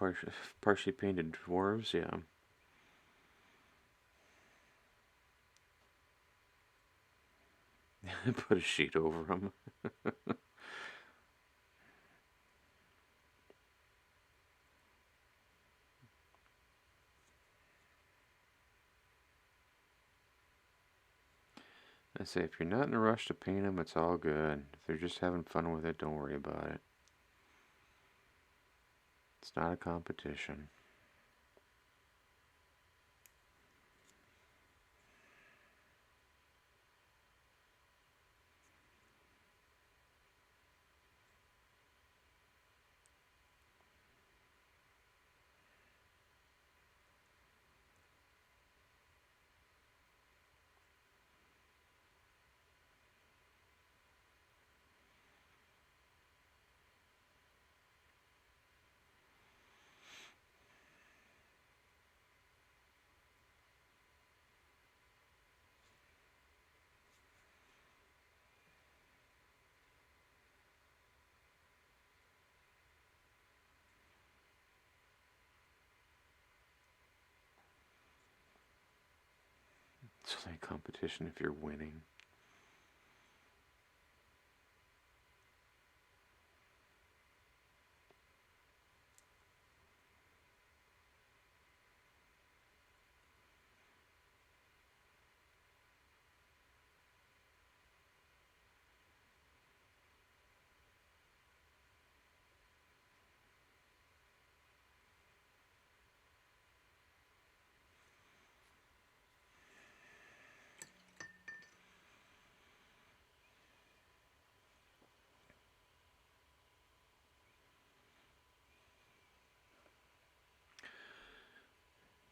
partially painted dwarves, yeah. Put a sheet over them. I say, if you're not in a rush to paint them, it's all good. If they're just having fun with it, don't worry about it. It's not a competition. It's only a competition if you're winning.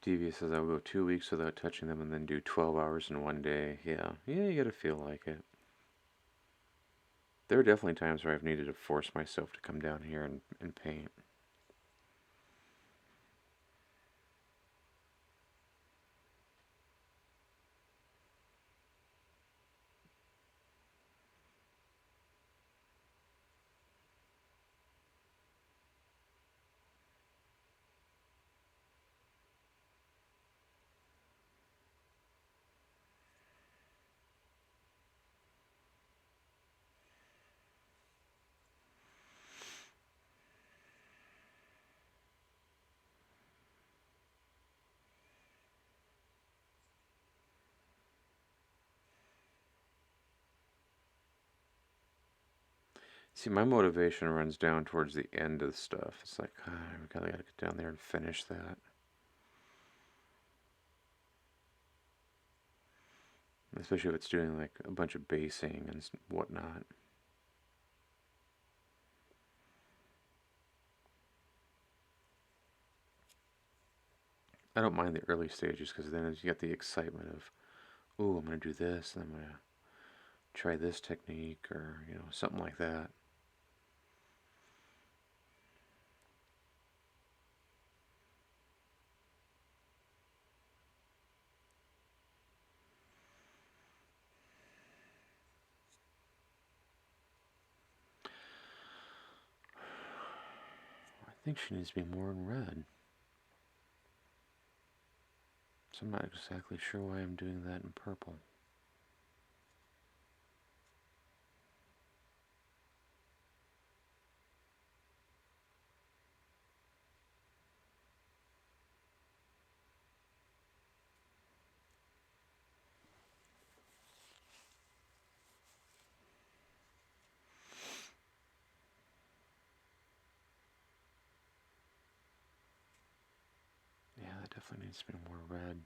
Stevie says I'll go 2 weeks without touching them and then do 12 hours in one day. Yeah, you gotta feel like it. There are definitely times where I've needed to force myself to come down here and paint. See, my motivation runs down towards the end of the stuff. It's like, we gotta get down there and finish that. Especially if it's doing like a bunch of basing and whatnot. I don't mind the early stages because then you get the excitement of, ooh, I'm gonna do this, and I'm gonna try this technique, or something like that. I think she needs to be more in red. So I'm not exactly sure why I'm doing that in purple. Yeah, that definitely needs to be more red.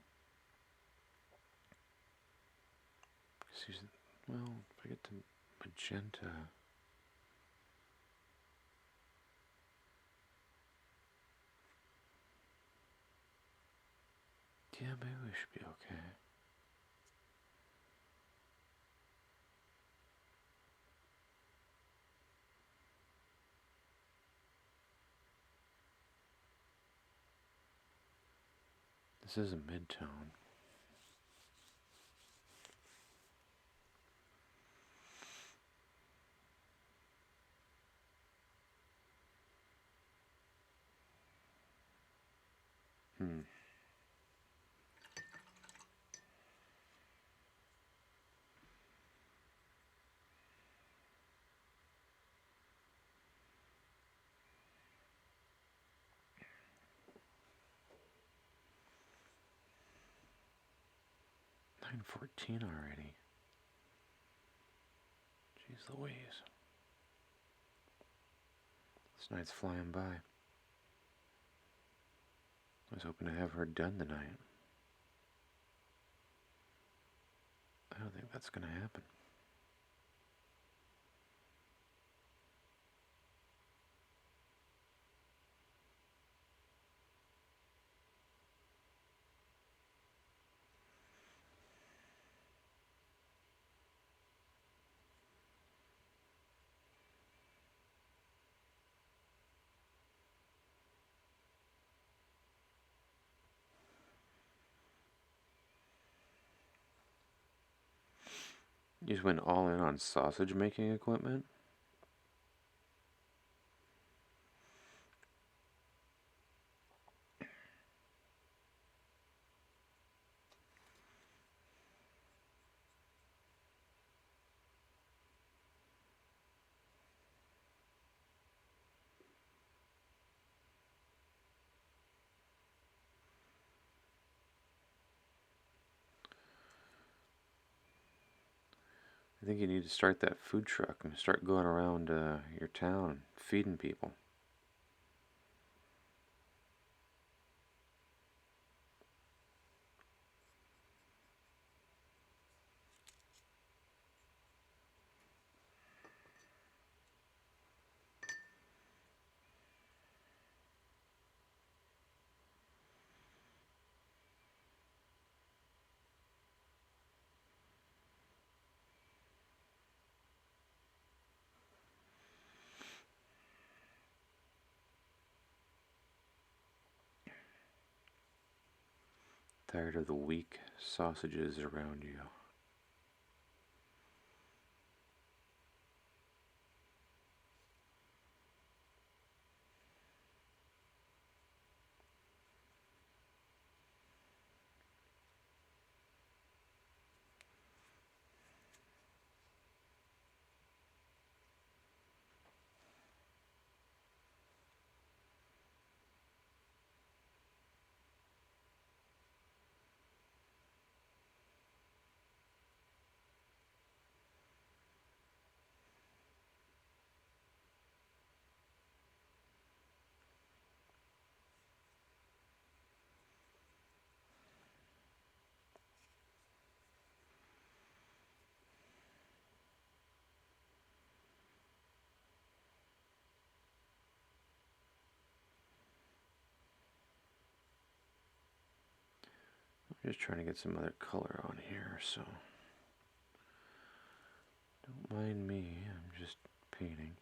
Well, if I get to magenta... Yeah, maybe we should be okay. This is a mid-tone. Hmm. $9:14 already. Jeez Louise. This night's flying by. I was hoping to have her done tonight. I don't think that's going to happen. You just went all in on sausage making equipment? I think you need to start that food truck and start going around your town feeding people. Tired of the weak sausages around you. I'm just trying to get some other color on here, so don't mind me, I'm just painting.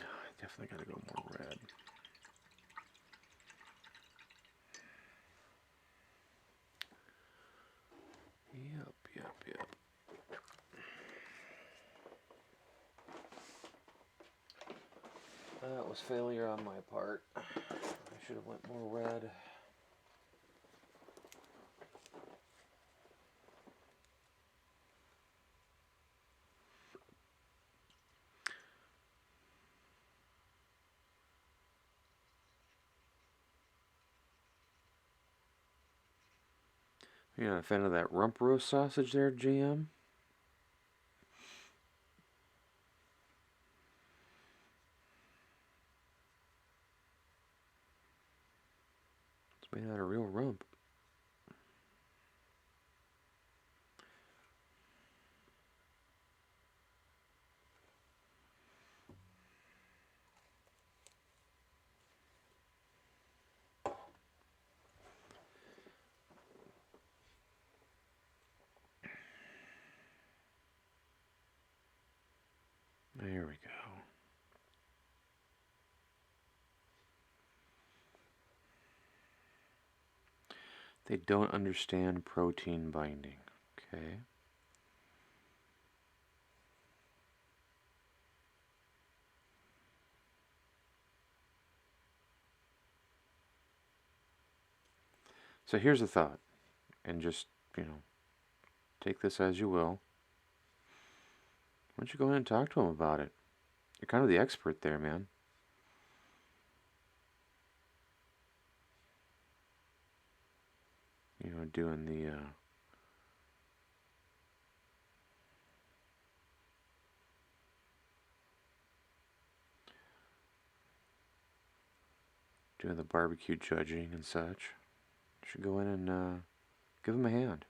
I definitely gotta go more red. Yep. That was failure on my part. I should have went more red. You're not a fan of that rump roast sausage there, GM? It's made out of real rump. There we go. They don't understand protein binding. Okay. So here's a thought, and just, take this as you will. Why don't you go in and talk to him about it? You're kind of the expert there, man. Doing the barbecue judging and such. You should go in and give him a hand.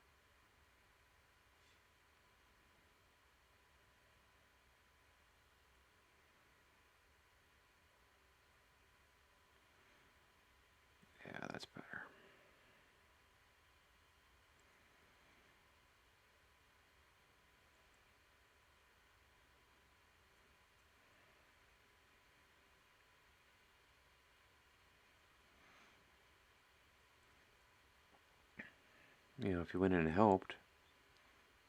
Yeah, that's better. If you went in and helped,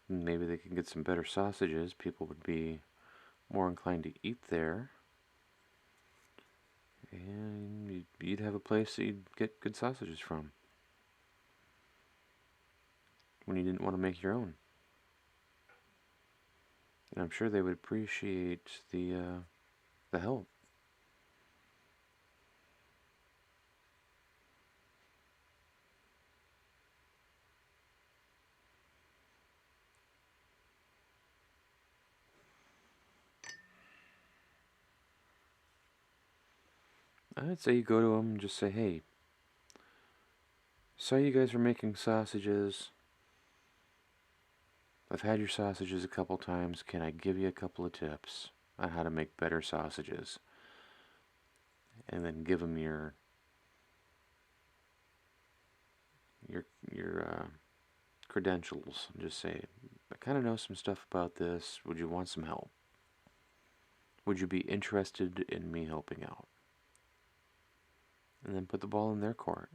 maybe they could get some better sausages. People would be more inclined to eat there. And you'd have a place that you'd get good sausages from when you didn't want to make your own. And I'm sure they would appreciate the help. I'd say you go to them and just say, hey, saw you guys are making sausages. I've had your sausages a couple times. Can I give you a couple of tips on how to make better sausages? and then give them your credentials and just say, I kind of know some stuff about this. Would you want some help? Would you be interested in me helping out? And then put the ball in their court.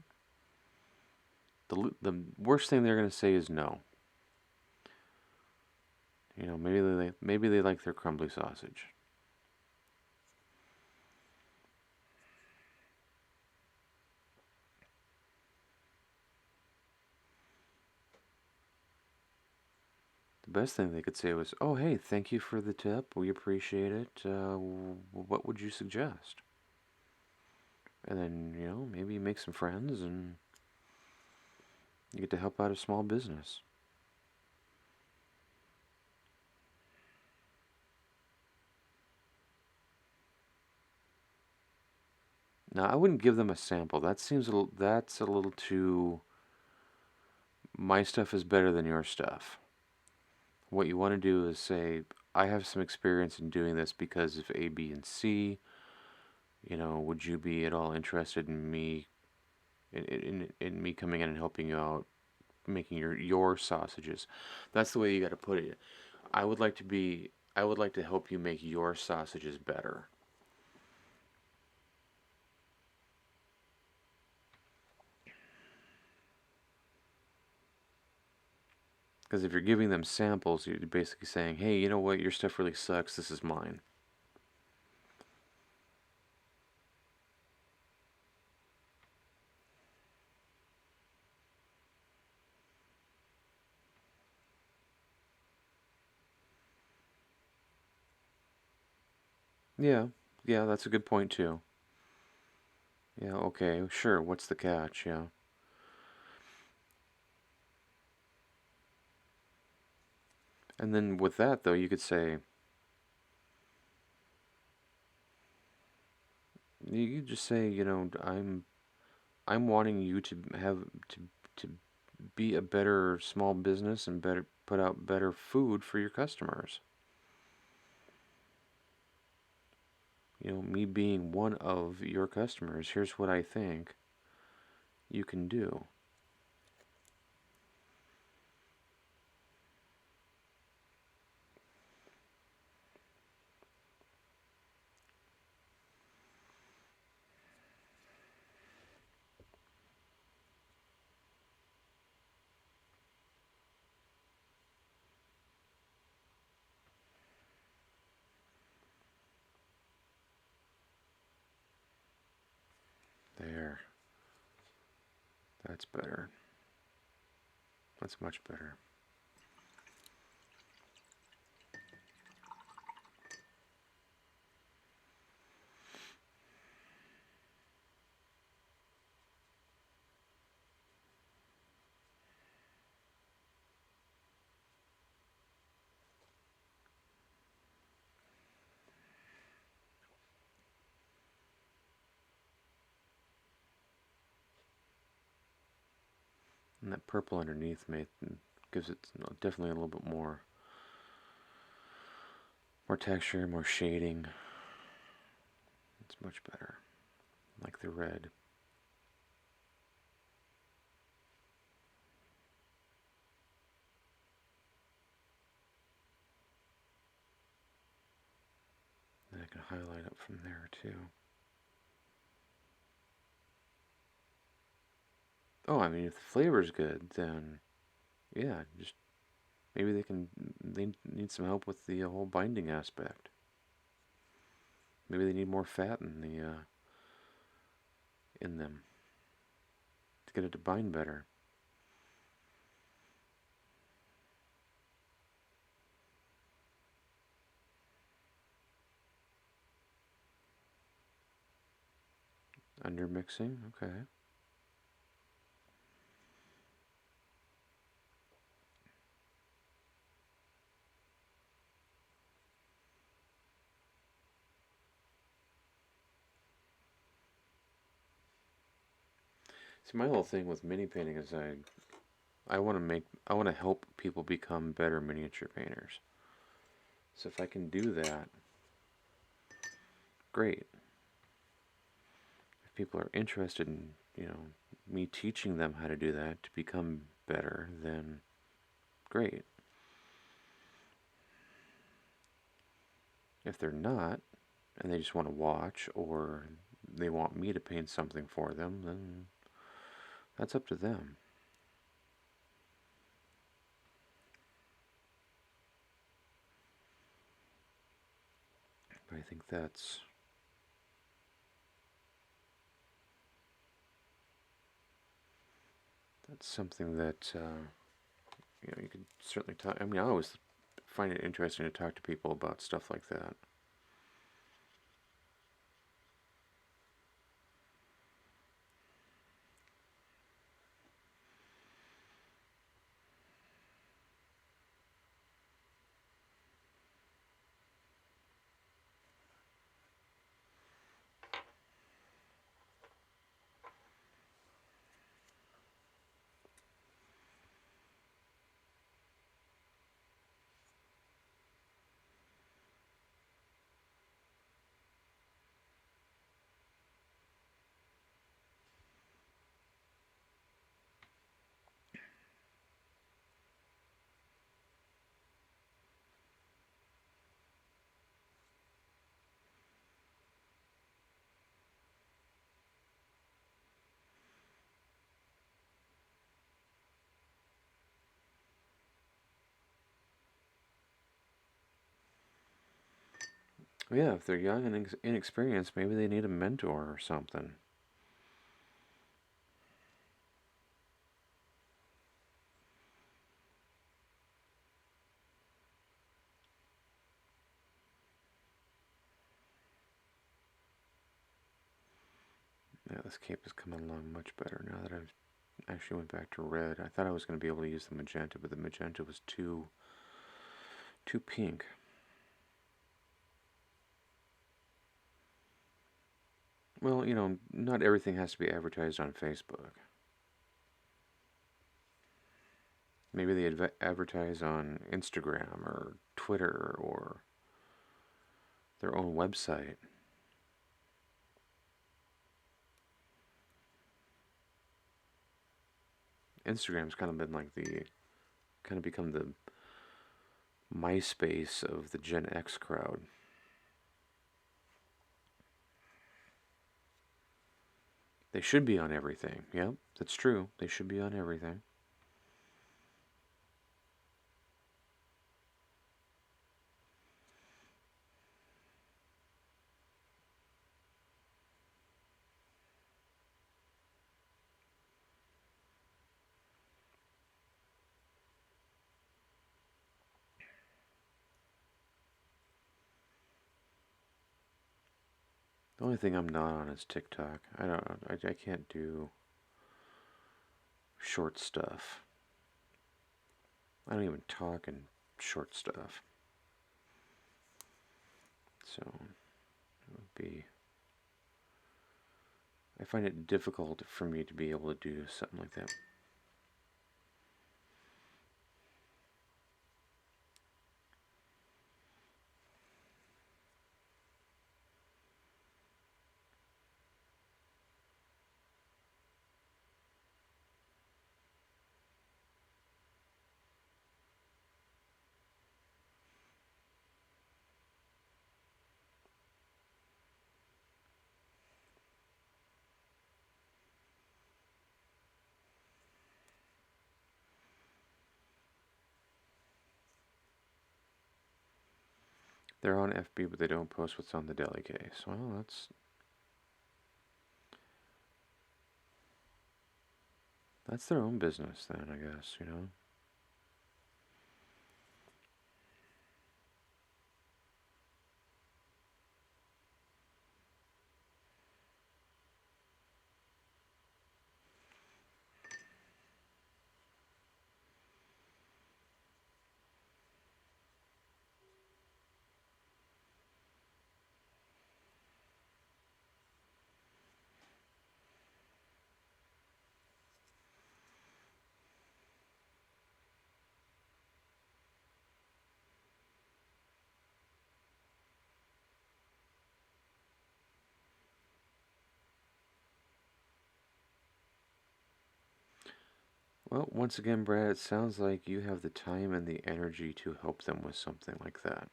The worst thing they're going to say is no. You know, maybe they like their crumbly sausage. The best thing they could say was, "Oh, hey, thank you for the tip. We appreciate it. What would you suggest?" And then, you know, maybe you make some friends and you get to help out a small business. Now, I wouldn't give them a sample. That's a little too. My stuff is better than your stuff. What you want to do is say, I have some experience in doing this because of A, B, and C. You know, would you be at all interested in me in me coming in and helping you out making your sausages? That's the way you got to put it. I would like to help you make your sausages better. Because if you're giving them samples, you're basically saying, hey, you know what, your stuff really sucks, this is mine. Yeah, yeah, that's a good point too. Yeah, okay, sure, what's the catch? Yeah. And then with that, though, you could say, you could just say, you know, I'm wanting you to to be a better small business and better put out better food for your customers. You know, me being one of your customers, here's what I think you can do. There. That's better. That's much better. And that purple underneath gives it definitely a little bit more texture, more shading. It's much better. Like the red. And I can highlight up from there too. Oh, I mean, if the flavor's good, then yeah, just maybe they need some help with the whole binding aspect. Maybe they need more fat in them to get it to bind better. Under mixing, okay. See, my whole thing with mini painting is I want to help people become better miniature painters. So if I can do that, great. if people are interested in, me teaching them how to do that to become better, then great. If they're not, and they just want to watch, or they want me to paint something for them, then that's up to them. But I think that's something that you could certainly talk. I mean, I always find it interesting to talk to people about stuff like that. Well, yeah, if they're young and inexperienced, maybe they need a mentor or something. Yeah, this cape is coming along much better now that I've actually went back to red. I thought I was going to be able to use the magenta, but the magenta was too pink. Well, not everything has to be advertised on Facebook. Maybe they advertise on Instagram or Twitter or their own website. Instagram's kind of been like become the MySpace of the Gen X crowd. They should be on everything. Yep, that's true. They should be on everything. The only thing I'm not on is TikTok. I can't do short stuff. I don't even talk in short stuff. So it would be. I find it difficult for me to be able to do something like that. They're on FB, but they don't post what's on the deli case. Well, that's their own business then, I guess, Well, once again, Brad, it sounds like you have the time and the energy to help them with something like that.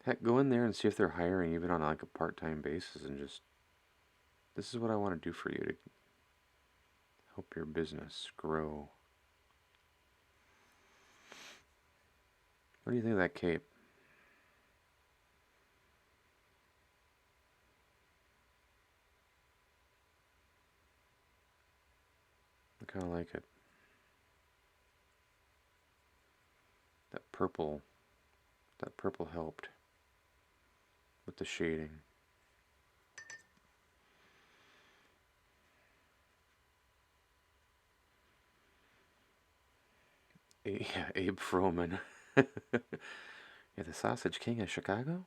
Heck, go in there and see if they're hiring even on like a part-time basis and just, this is what I want to do for you to help your business grow. What do you think of that cape? I kind of like it. That purple, that purple helped with the shading. Yeah, Abe Froman. Yeah, the Sausage King of Chicago?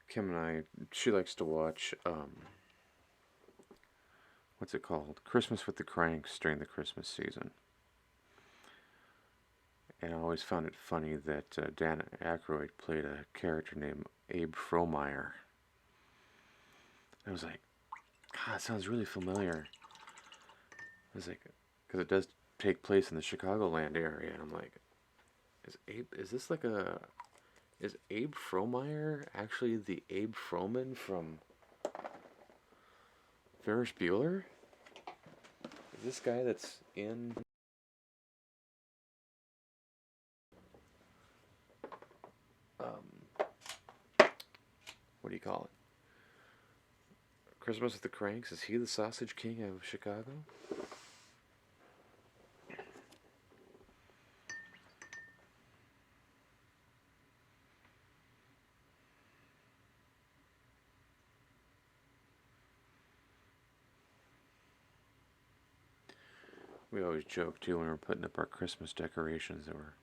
Kim and I, she likes to watch, what's it called? Christmas with the Cranks during the Christmas season. And I always found it funny that Dan Aykroyd played a character named Abe Fromeyer. I was like, God, that sounds really familiar. I was like, because it does take place in the Chicagoland area, and I'm like, is Abe Fromeyer actually the Abe Froman from Ferris Bueller? Is this guy that's in what do you call it? Christmas with the Cranks? Is he the Sausage King of Chicago? We always joke too when we're putting up our Christmas decorations that we're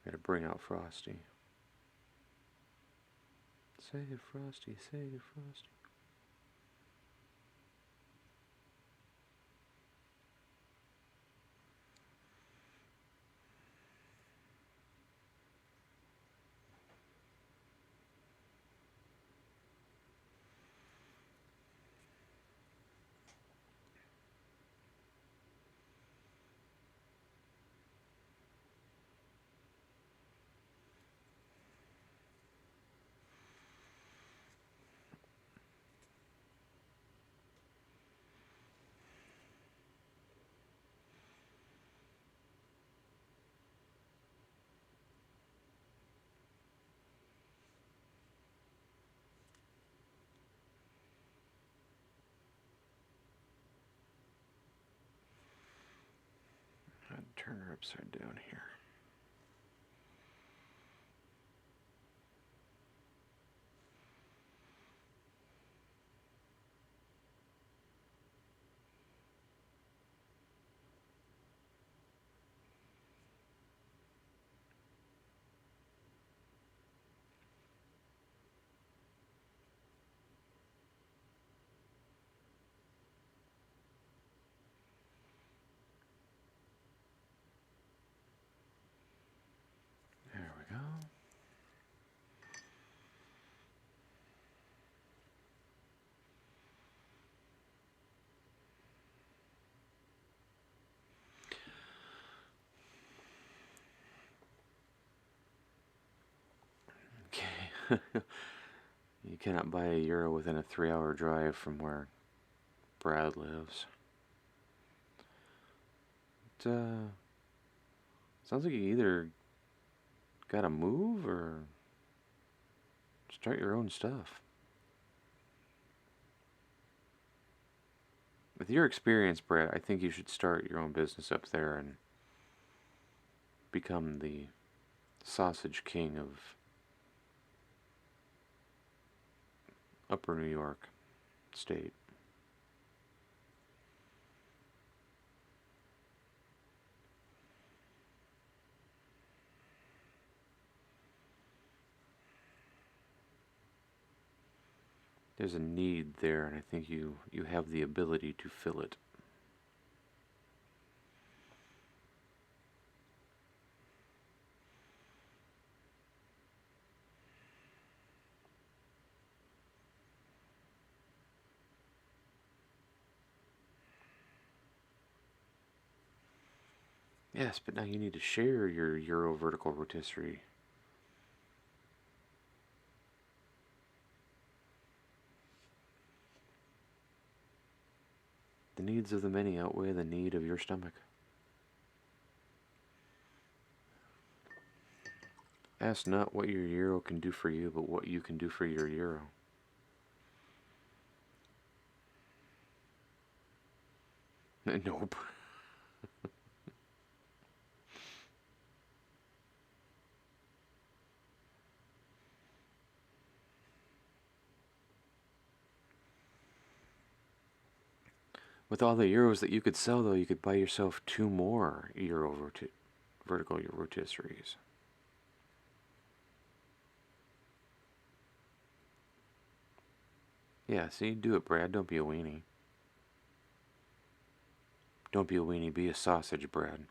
gonna bring out Frosty. Save Frosty, save Frosty. I'd turn her upside down here. There we go. Okay. You cannot buy a Euro within a 3-hour drive from where Brad lives. It, sounds like you either gotta move or start your own stuff. With your experience, Brad, I think you should start your own business up there and become the sausage king of Upper New York State. There's a need there, and I think you have the ability to fill it. Yes, but now you need to share your Euro vertical rotisserie. The needs of the many outweigh the need of your stomach. Ask not what your Euro can do for you, but what you can do for your Euro. Nope. With all the Euros that you could sell, though, you could buy yourself 2 more vertical rotisseries. Yeah, see, do it, Brad. Don't be a weenie. Don't be a weenie, be a sausage, Brad.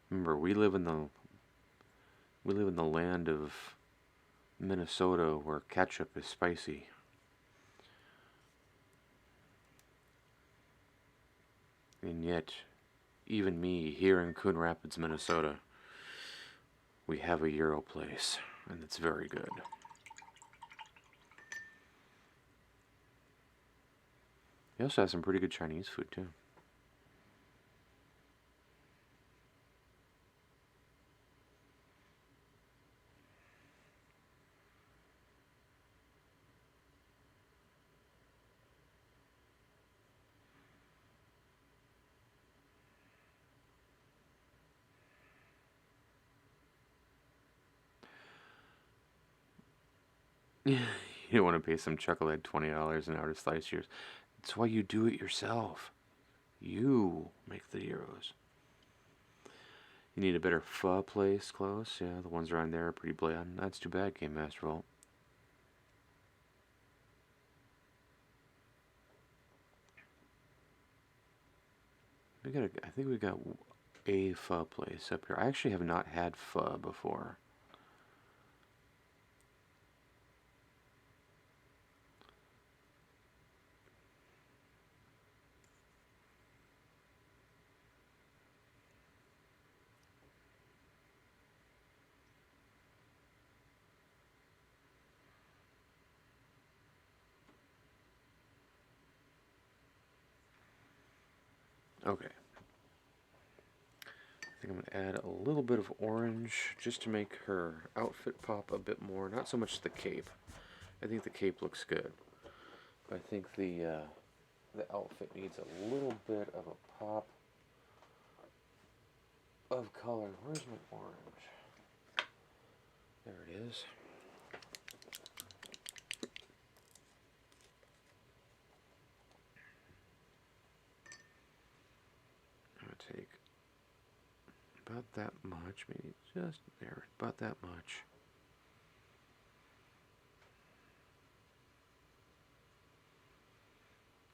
Remember, we live in the land of Minnesota where ketchup is spicy. And yet, even me here in Coon Rapids, Minnesota, we have a Euro place, and it's very good. We also have some pretty good Chinese food, too. You don't want to pay some chucklehead $20 an hour to slice yours. That's why you do it yourself. You make the Euros. You need a better pho place close. Yeah, the ones around there are pretty bland. That's too bad, Game Master Vault. I think we got a pho place up here. I actually have not had pho before. Okay. I think I'm going to add a little bit of orange just to make her outfit pop a bit more. Not so much the cape. I think the cape looks good. But I think the outfit needs a little bit of a pop of color. Where's my orange? There it is. I'm going to take about that much, maybe just there, about that much.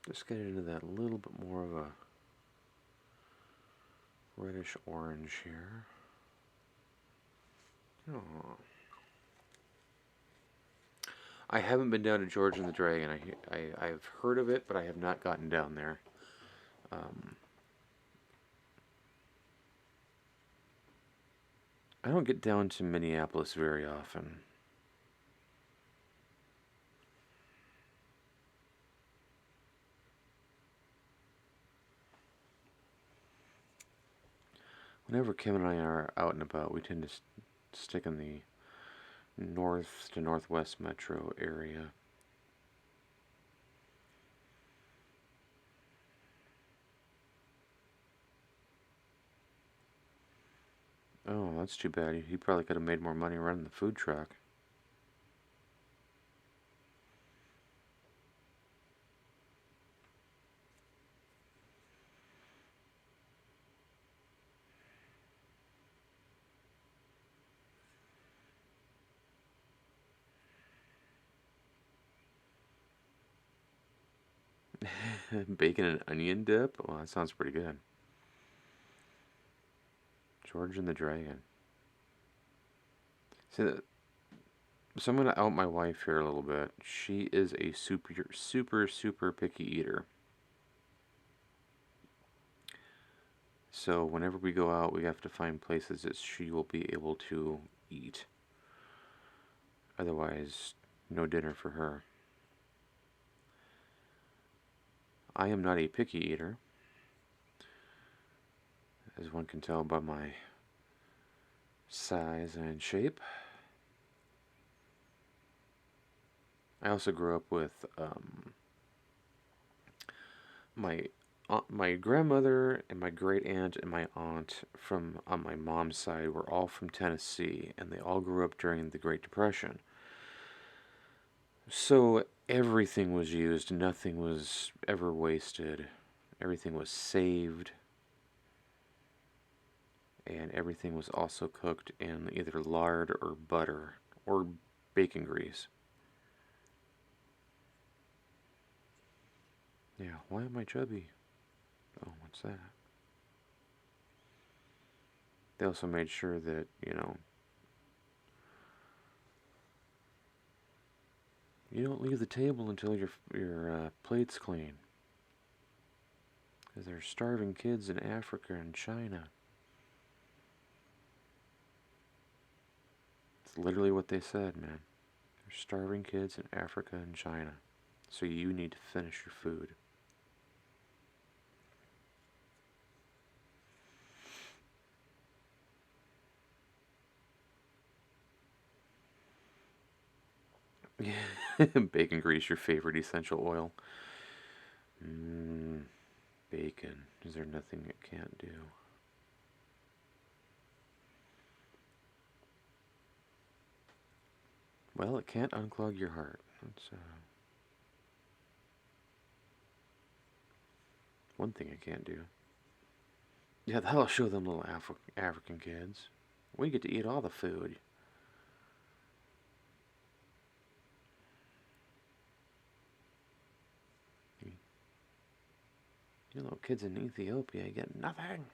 Just get it into that little bit more of a reddish orange here. Oh. I haven't been down to George and the Dragon. I've heard of it, but I have not gotten down there. I don't get down to Minneapolis very often. Whenever Kim and I are out and about, we tend to stick in the north to northwest metro area. Oh, that's too bad. He probably could have made more money running the food truck. Bacon and onion dip? Well, that sounds pretty good. George and the Dragon. See, so I'm gonna out my wife here a little bit. She is a super picky eater. So whenever we go out, we have to find places that she will be able to eat. Otherwise, no dinner for her. I am not a picky eater, as one can tell by my size and shape. I also grew up with my grandmother and my great aunt and my aunt from on my mom's side were all from Tennessee, and they all grew up during the Great Depression. So everything was used, nothing was ever wasted, everything was saved, and everything was also cooked in either lard or butter or bacon grease. Yeah, why am I chubby? Oh, what's that? They also made sure that, you don't leave the table until your plate's clean. Because there's starving kids in Africa and China. It's literally what they said, man. There's starving kids in Africa and China. So you need to finish your food. Bacon grease, your favorite essential oil. Bacon. Is there nothing it can't do? Well, it can't unclog your heart. That's one thing it can't do. Yeah, that'll show them little African kids. We get to eat all the food. You little kids in Ethiopia get nothing.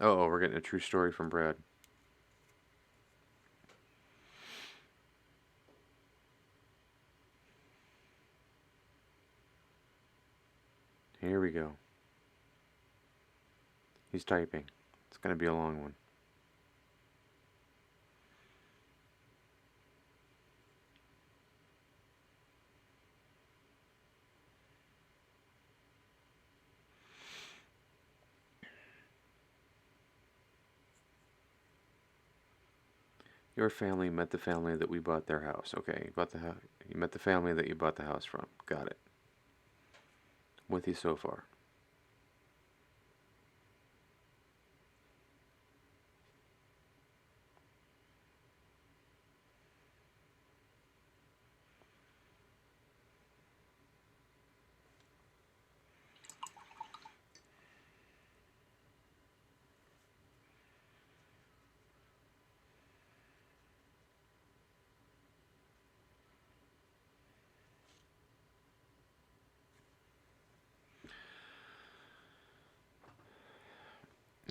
Oh, we're getting a true story from Brad. Here we go. He's typing. It's going to be a long one. Your family met the family that we bought their house. Okay, you met the family that you bought the house from. Got it. With you so far.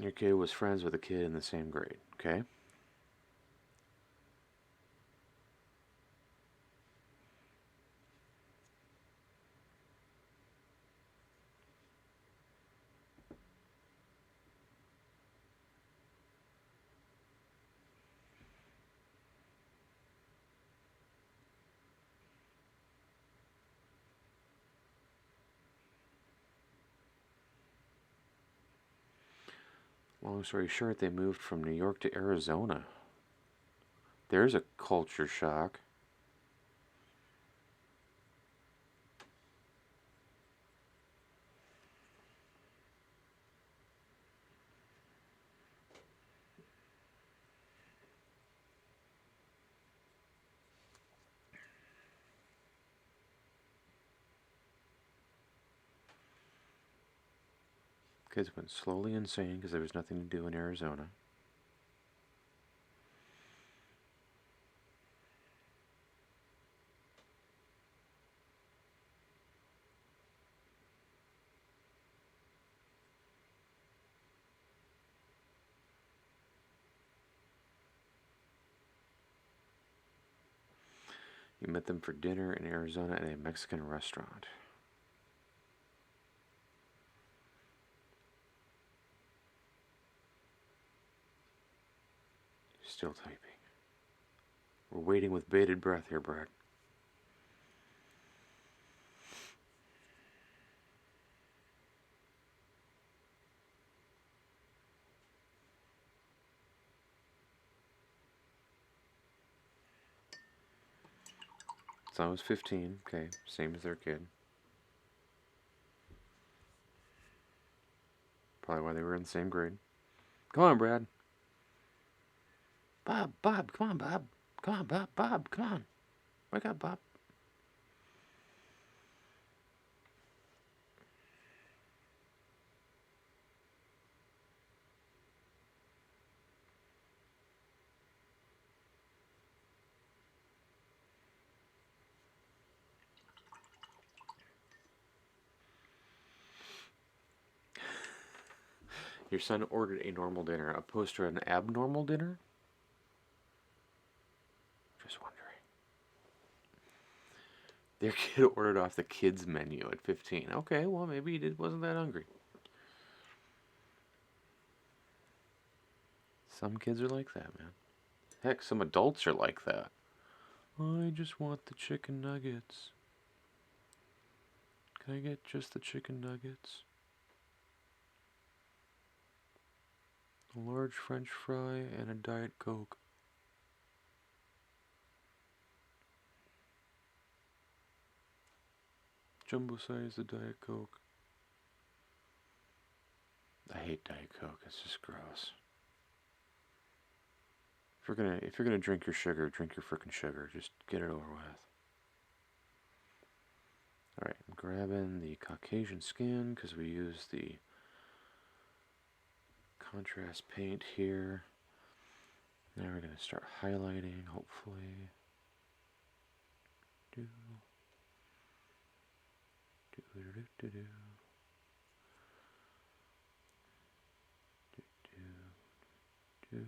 Your kid was friends with a kid in the same grade, okay? Long story short, they moved from New York to Arizona. There's a culture shock. Kids went slowly insane because there was nothing to do in Arizona. You met them for dinner in Arizona at a Mexican restaurant. Still typing. We're waiting with bated breath here, Brad. So I was 15. Okay, same as their kid. Probably why they were in the same grade. Come on, Brad. Bob, come on, Bob. Come on, Bob, come on. Wake up, Bob. Your son ordered a normal dinner opposed to an abnormal dinner? Just wondering. Their kid ordered off the kids' menu at 15. Okay, well, maybe he wasn't that hungry. Some kids are like that, man. Heck, some adults are like that. I just want the chicken nuggets. Can I get just the chicken nuggets? A large French fry and a Diet Coke. Jumbo size the Diet Coke. I hate Diet Coke. It's just gross. If you're gonna drink your sugar, drink your frickin' sugar. Just get it over with. Alright, I'm grabbing the Caucasian skin because we use the contrast paint here. Now we're gonna start highlighting, hopefully. Do do do do do do. Do.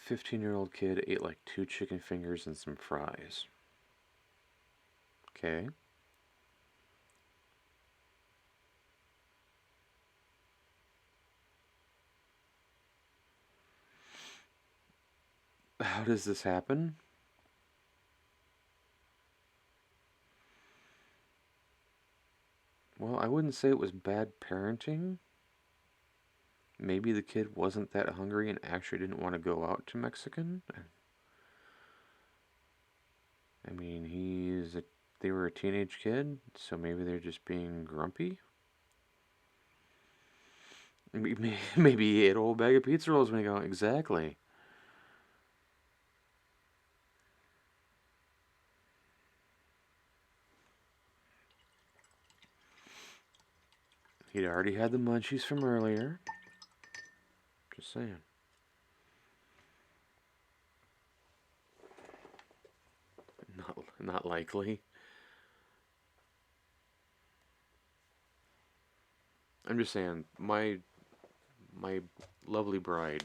15-year-old kid ate like 2 chicken fingers and some fries. Okay. How does this happen? Well, I wouldn't say it was bad parenting. Maybe the kid wasn't that hungry and actually didn't want to go out to Mexican. I mean, they were a teenage kid, so maybe they're just being grumpy. Maybe he ate a whole bag of pizza rolls when he got out. Exactly. He'd already had the munchies from earlier. Just saying. Not likely. I'm just saying, my lovely bride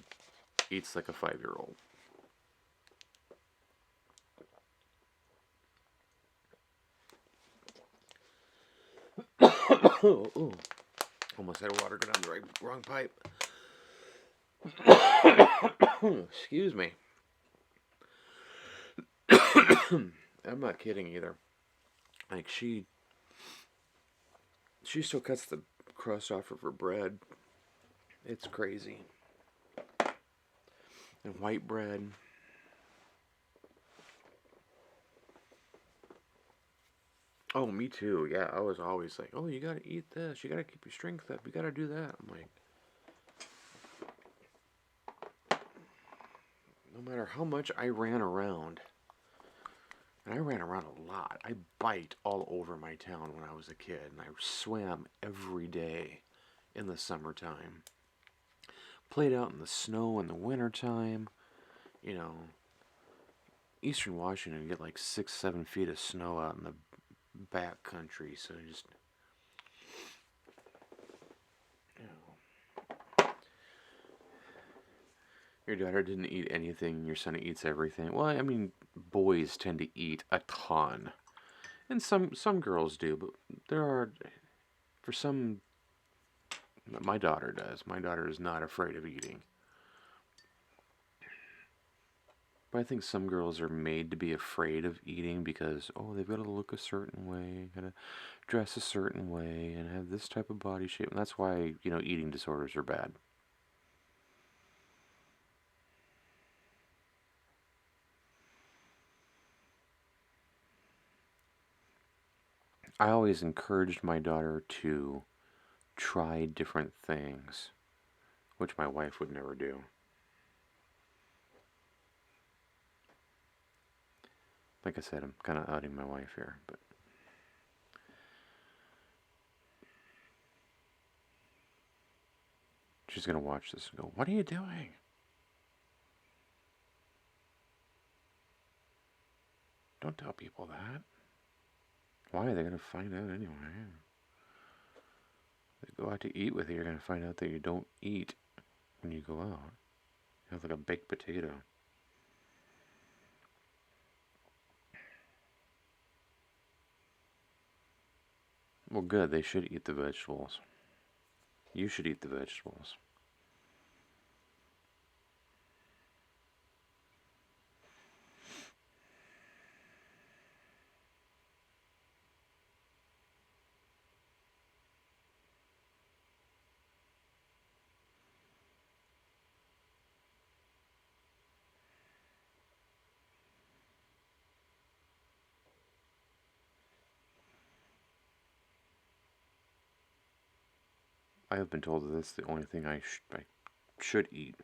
eats like a 5-year-old. Ooh. Almost had a water go down the wrong pipe. Excuse me. I'm not kidding either. Like she still cuts the crust off of her bread. It's crazy. And white bread. Oh, me too. Yeah, I was always like, oh, you gotta eat this. You gotta keep your strength up. You gotta do that. I'm like, no matter how much I ran around, and I ran around a lot. I biked all over my town when I was a kid, and I swam every day in the summertime. Played out in the snow in the wintertime. You know, Eastern Washington, you get like 6, 7 feet of snow out in the back country, so just, you know, your daughter didn't eat anything, your son eats everything. Well, I mean, boys tend to eat a ton, and some girls do, but there are, for some, my daughter does. My daughter is not afraid of eating. But I think some girls are made to be afraid of eating because, oh, they've got to look a certain way, got to dress a certain way, and have this type of body shape. And that's why, eating disorders are bad. I always encouraged my daughter to try different things, which my wife would never do. Like I said, I'm kind of outing my wife here, but she's going to watch this and go, what are you doing? Don't tell people that. Why? They're going to find out anyway. They go out to eat with you, you're going to find out that you don't eat when you go out. You have like a baked potato. Well, good. They should eat the vegetables. You should eat the vegetables. I have been told that that's the only thing I should eat.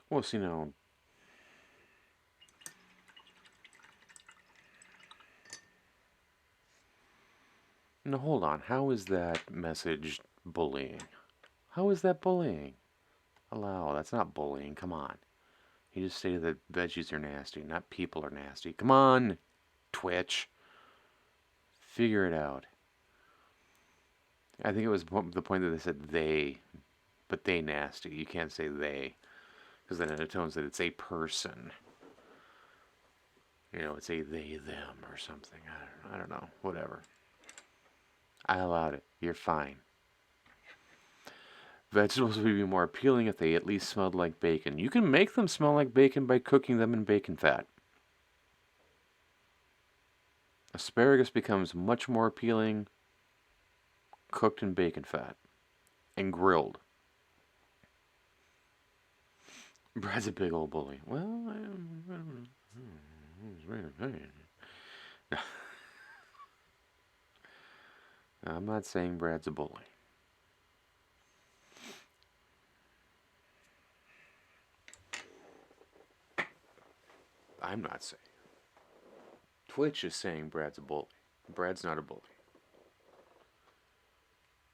Well, see now. Now hold on. How is that message bullying? How is that bullying? Allow. That's not bullying. Come on. You just stated that veggies are nasty, not people are nasty. Come on, Twitch. Figure it out. I think it was the point that they said they, but they nasty. You can't say they, because then it atones that it's a person. It's a they, them, or something. I don't know. Whatever. I allowed it. You're fine. Vegetables would be more appealing if they at least smelled like bacon. You can make them smell like bacon by cooking them in bacon fat. Asparagus becomes much more appealing cooked in bacon fat and grilled. Brad's a big old bully. Well, I'm not saying Brad's a bully. I'm not saying. Twitch is saying Brad's a bully. Brad's not a bully.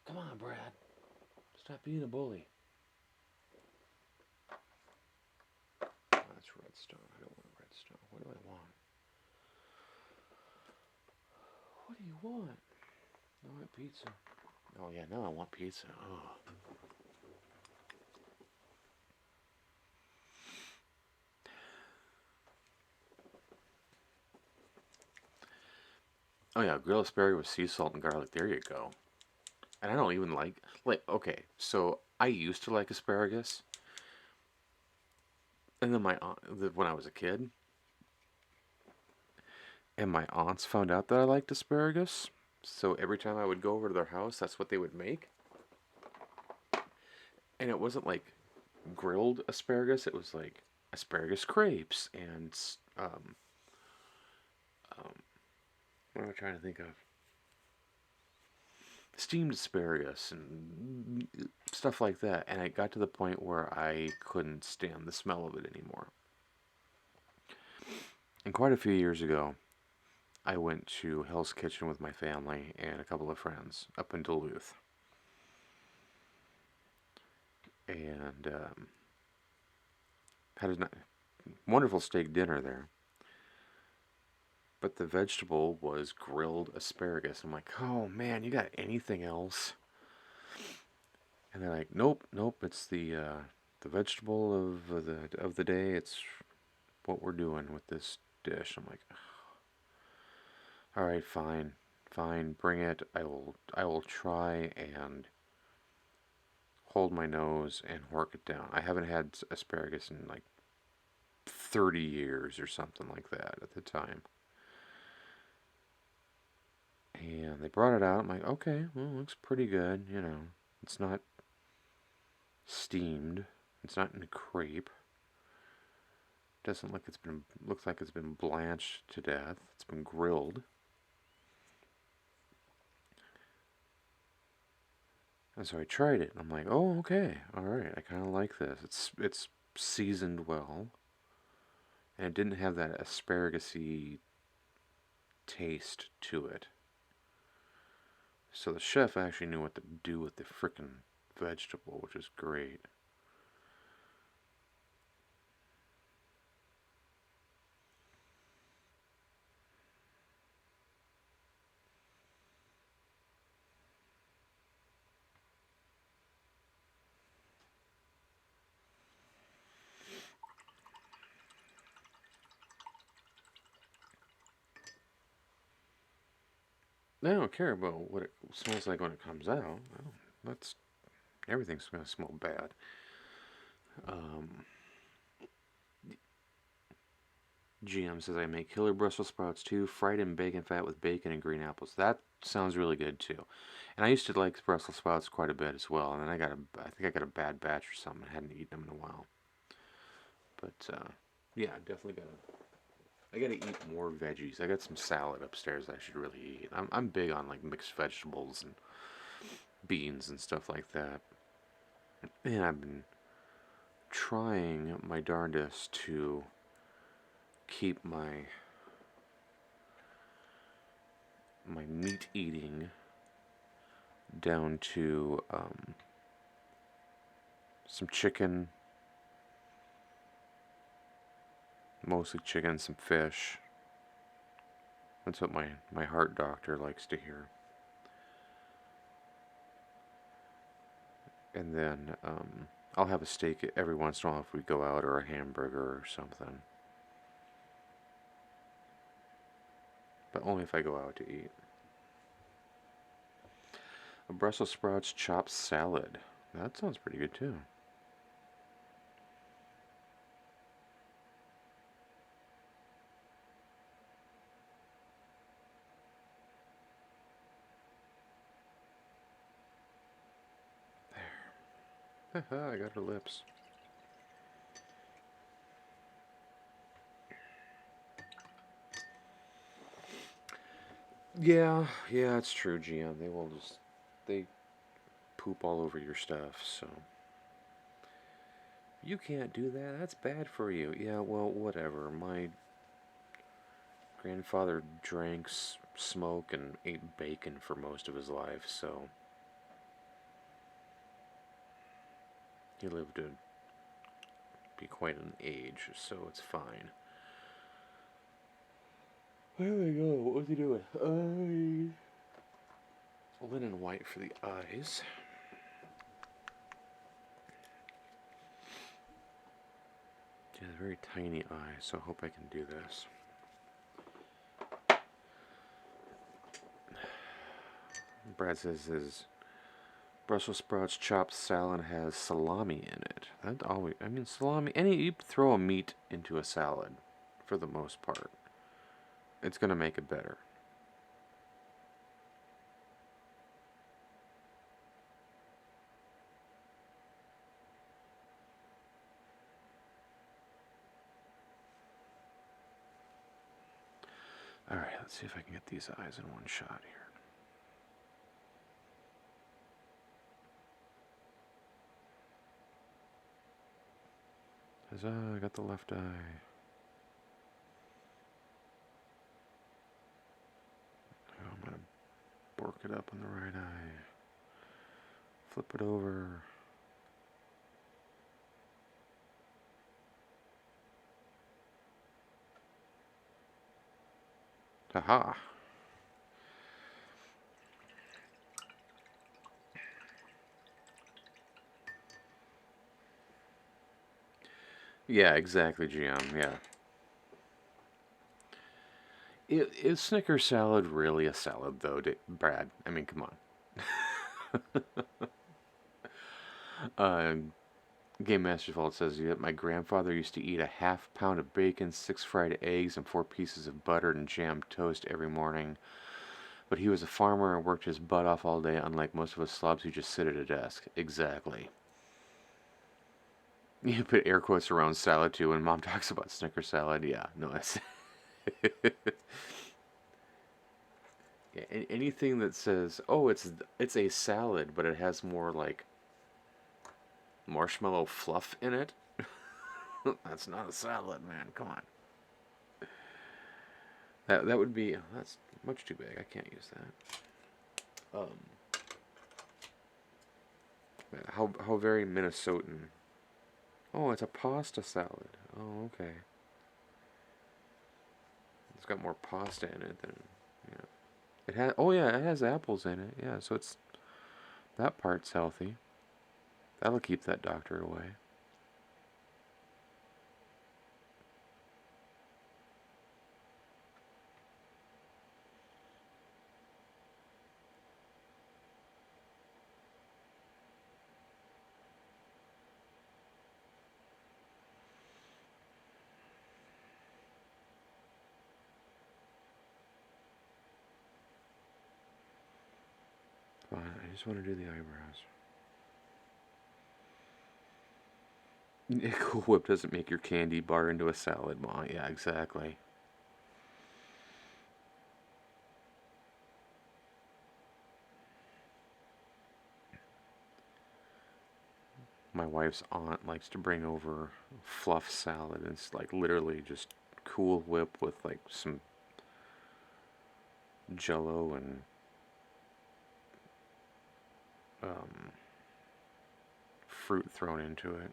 Come on, Brad. Stop being a bully. that's redstone. I don't want redstone. What do I want? What do you want? I want pizza. Oh yeah, now I want pizza. Oh. Oh yeah, grilled asparagus with sea salt and garlic. There you go. And I don't even like okay, so I used to like asparagus, and then my aunt, when I was a kid, and my aunts found out that I liked asparagus. So every time I would go over to their house, that's what they would make. And it wasn't like grilled asparagus; it was like asparagus crepes and what am I trying to think of? Steamed asparagus and stuff like that. And it got to the point where I couldn't stand the smell of it anymore. And quite a few years ago, I went to Hell's Kitchen with my family and a couple of friends up in Duluth. And had a wonderful steak dinner there. But the vegetable was grilled asparagus. I'm like, oh man, you got anything else? And they're like, nope, nope, it's the vegetable of the day. It's what we're doing with this dish. I'm like, all right, fine, fine, bring it. I will try and hold my nose and work it down. I haven't had asparagus in like 30 years or something like that at the time. And they brought it out. I'm like, okay, well, it looks pretty good. You know, it's not steamed. It's not in a crepe. Doesn't look it's been looks like it's been blanched to death. It's been grilled. And so I tried it, and I'm like, oh, okay, all right, I kind of like this. It's seasoned well, and it didn't have that asparagus-y taste to it. So the chef actually knew what to do with the frickin' vegetable, which is great. I don't care about what it smells like when it comes out. Well, that's everything's gonna smell bad. GM says I make killer Brussels sprouts too, fried in bacon fat with bacon and green apples. That sounds really good too. And I used to like Brussels sprouts quite a bit as well. And then I think I got a bad batch or something. I hadn't eaten them in a while. But yeah, definitely I gotta eat more veggies. I got some salad upstairs I should really eat. I'm big on like mixed vegetables and beans and stuff like that. And I've been trying my darndest to keep my meat eating down to some chicken, mostly chicken, some fish. That's what my heart doctor likes to hear. And then I'll have a steak every once in a while if we go out, or a hamburger or something. But only if I go out to eat. A Brussels sprouts chopped salad. That sounds pretty good too. There. I got her lips. Yeah, yeah, it's true, GM. They poop all over your stuff, so. You can't do that. That's bad for you. Yeah, well, whatever. My grandfather drank, smoked, and ate bacon for most of his life, so he lived to be quite an age, so it's fine. There we go. What was he doing? Linen white for the eyes. He has very tiny eyes, so I hope I can do this. Brad says his Brussels sprouts chopped salad has salami in it. That always, I mean, salami. You throw a meat into a salad, for the most part, it's gonna make it better. All right, let's see if I can get these eyes in one shot here. Huzzah, I got the left eye. Oh, I'm going to bork it up on the right eye. Flip it over. Haha. Yeah, exactly, GM, yeah. Is Snicker salad really a salad, though, Brad? I mean, come on. Game Master Vault says, yeah, my grandfather used to eat a half pound of bacon, 6 fried eggs, and 4 pieces of buttered and jammed toast every morning. But he was a farmer and worked his butt off all day, unlike most of us slobs who just sit at a desk. Exactly. You put air quotes around salad, too, when Mom talks about Snicker salad. Yeah, no, that's... yeah, anything that says, oh, it's a salad, but it has more, like, marshmallow fluff in it. That's not a salad, man. Come on. That would be... that's much too big. I can't use that. How very Minnesotan. Oh, it's a pasta salad. Oh, okay. It's got more pasta in it than... yeah. It has... oh, yeah, it has apples in it. Yeah, so it's... that part's healthy. That'll keep that doctor away. Fine, I just want to do the eyebrows. Cool Whip doesn't make your candy bar into a salad, Ma. Yeah, exactly. My wife's aunt likes to bring over fluff salad, and it's like literally just Cool Whip with like some Jello and fruit thrown into it.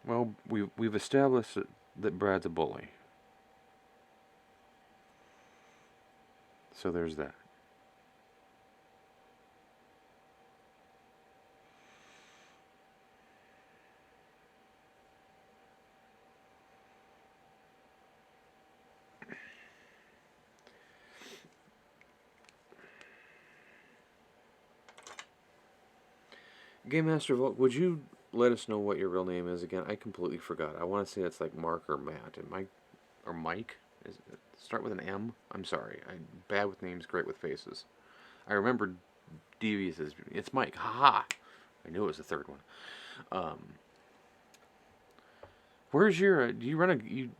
Well, we've established that Brad's a bully, so there's that. Game Master Volk, would you let us know what your real name is again? I completely forgot. I want to say it's like Mark or Matt. And Mike or Mike? Is it start with an M? I'm sorry. I'm bad with names, great with faces. I remember Devious as it's Mike. Haha. I knew it was the third one. Where's your? Do you run a?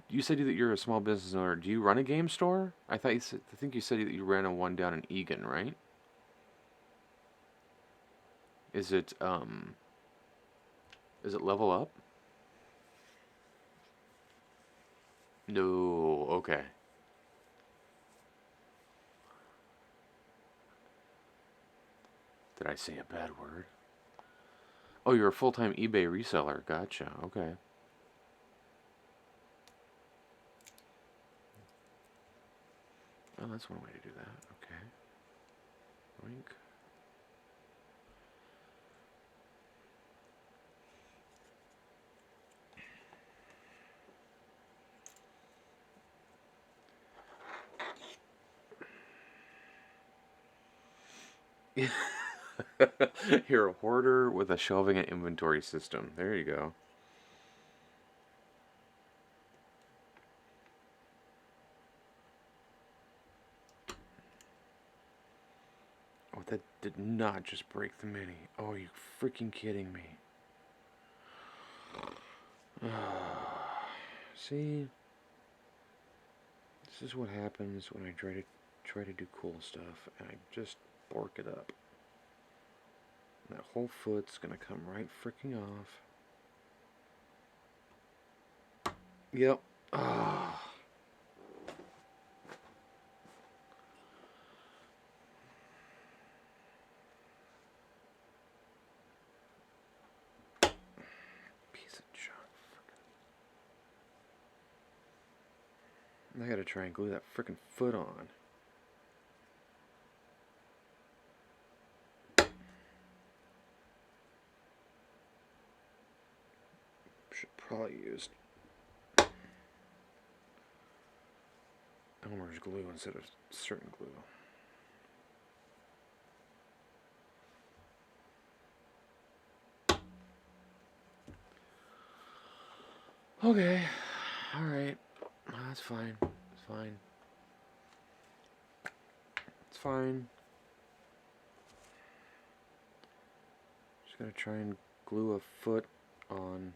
You said that you're a small business owner. Do you run a game store? I thought you said. I think you said that you ran a one down in Egan, right? Is it Is it Level Up? No, okay. Did I say a bad word? Oh, you're a full-time eBay reseller. Gotcha. Okay. Oh, that's one way to do that. Okay. Wink. You're a hoarder with a shelving and inventory system. There you go. Oh, that did not just break the mini. Oh, are you freaking kidding me? See? This is what happens when I try to do cool stuff and I just bork it up. And that whole foot's gonna come right freaking off. Yep. Ah. Piece of junk. I gotta try and glue that freaking foot on. Should probably use Elmer's glue instead of certain glue. Okay. Alright. That's fine. It's fine. It's fine. Just gonna try and glue a foot on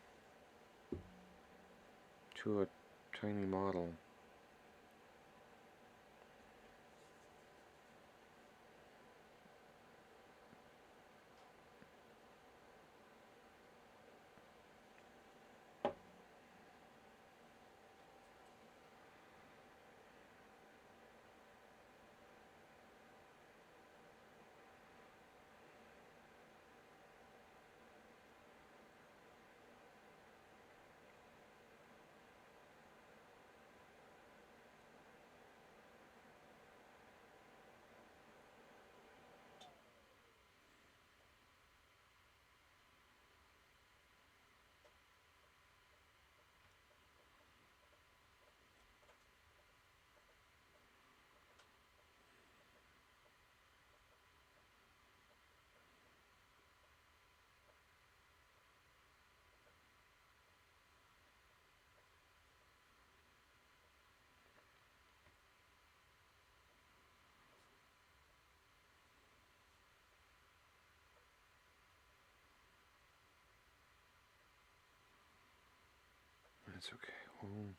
to a tiny model. That's okay. Oh.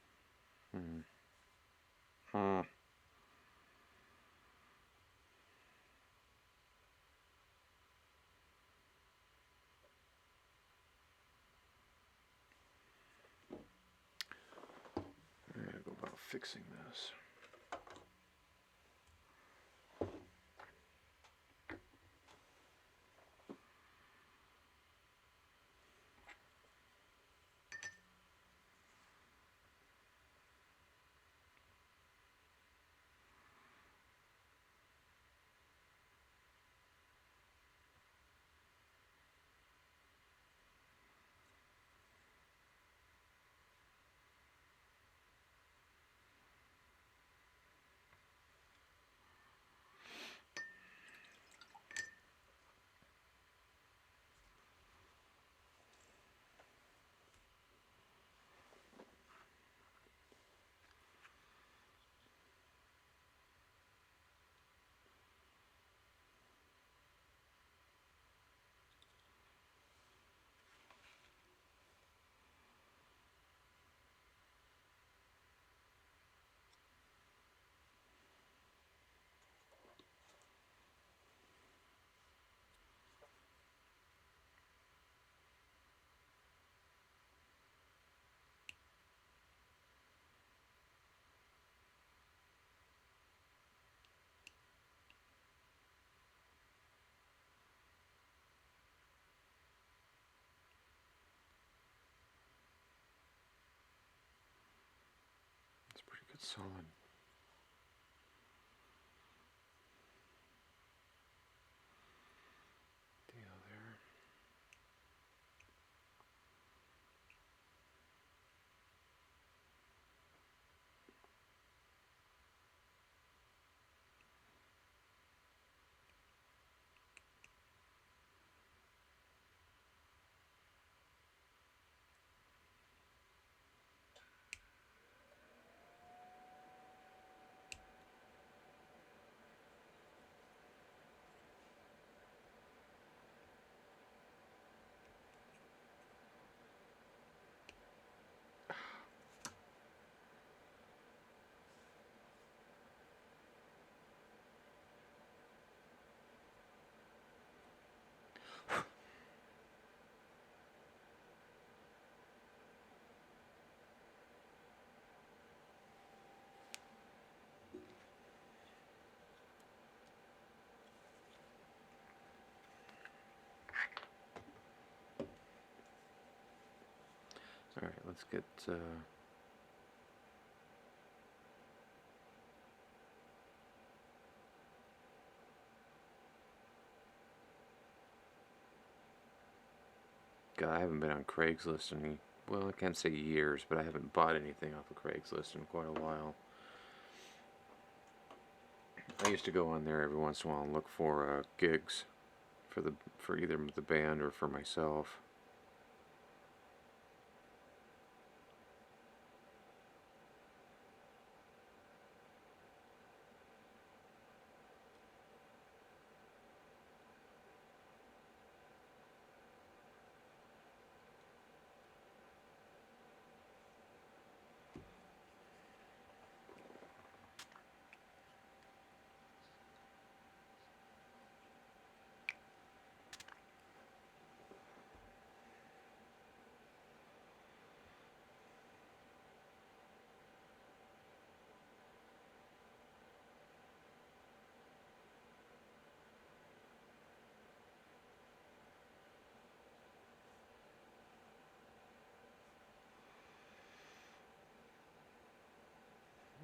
Huh. I gotta go about fixing this. Solid. Deal there. Alright, let's get God, I haven't been on Craigslist in, well, I can't say years, but I haven't bought anything off of Craigslist in quite a while. I used to go on there every once in a while and look for gigs for either the band or for myself.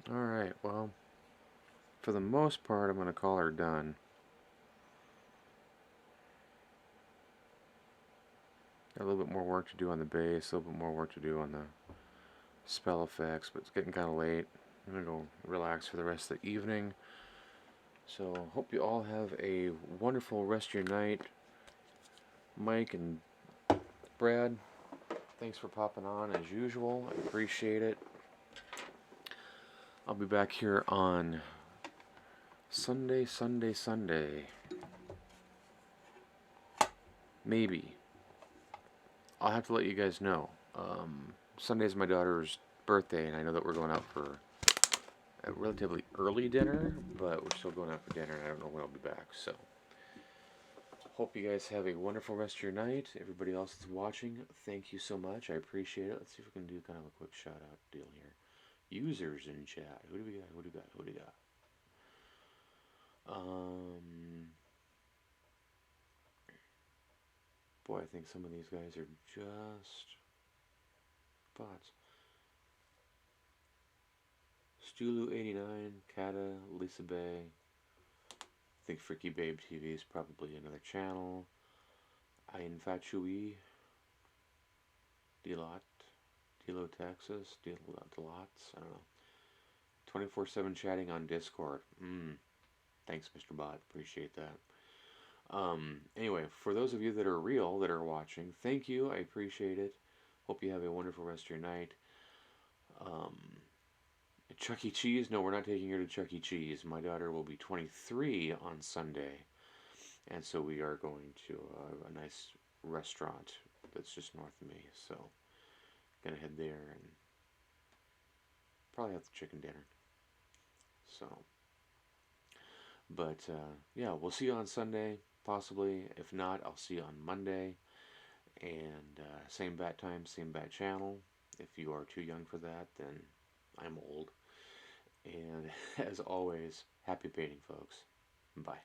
Alright, well, for the most part, I'm going to call her done. Got a little bit more work to do on the bass, a little bit more work to do on the spell effects, but it's getting kind of late. I'm going to go relax for the rest of the evening. So, hope you all have a wonderful rest of your night. Mike and Brad, thanks for popping on as usual. I appreciate it. I'll be back here on Sunday. Maybe. I'll have to let you guys know. Sunday's my daughter's birthday, and I know that we're going out for a relatively early dinner, but we're still going out for dinner, and I don't know when I'll be back. So, hope you guys have a wonderful rest of your night. Everybody else that's watching, thank you so much. I appreciate it. Let's see if we can do kind of a quick shout-out deal here. Users in chat. Who do we got? Who do we got? Who do we got? Boy, I think some of these guys are just bots. Stulu89, Kata, Lisa Bay. I think Freaky Babe TV is probably another channel. I Infatui. Delot, Texas, Delots, I don't know. 24/7 chatting on Discord. Thanks, Mr. Bot. Appreciate that. Anyway, for those of you that are real, that are watching, thank you. I appreciate it. Hope you have a wonderful rest of your night. Chuck E. Cheese? No, we're not taking her to Chuck E. Cheese. My daughter will be 23 on Sunday. And so we are going to a nice restaurant that's just north of me. So, gonna head there and probably have the chicken dinner. So, but yeah, we'll see you on Sunday, possibly. If not, I'll see you on Monday. And same bat time, same bat channel. If you are too young for that, then I'm old. And as always, happy painting, folks. Bye.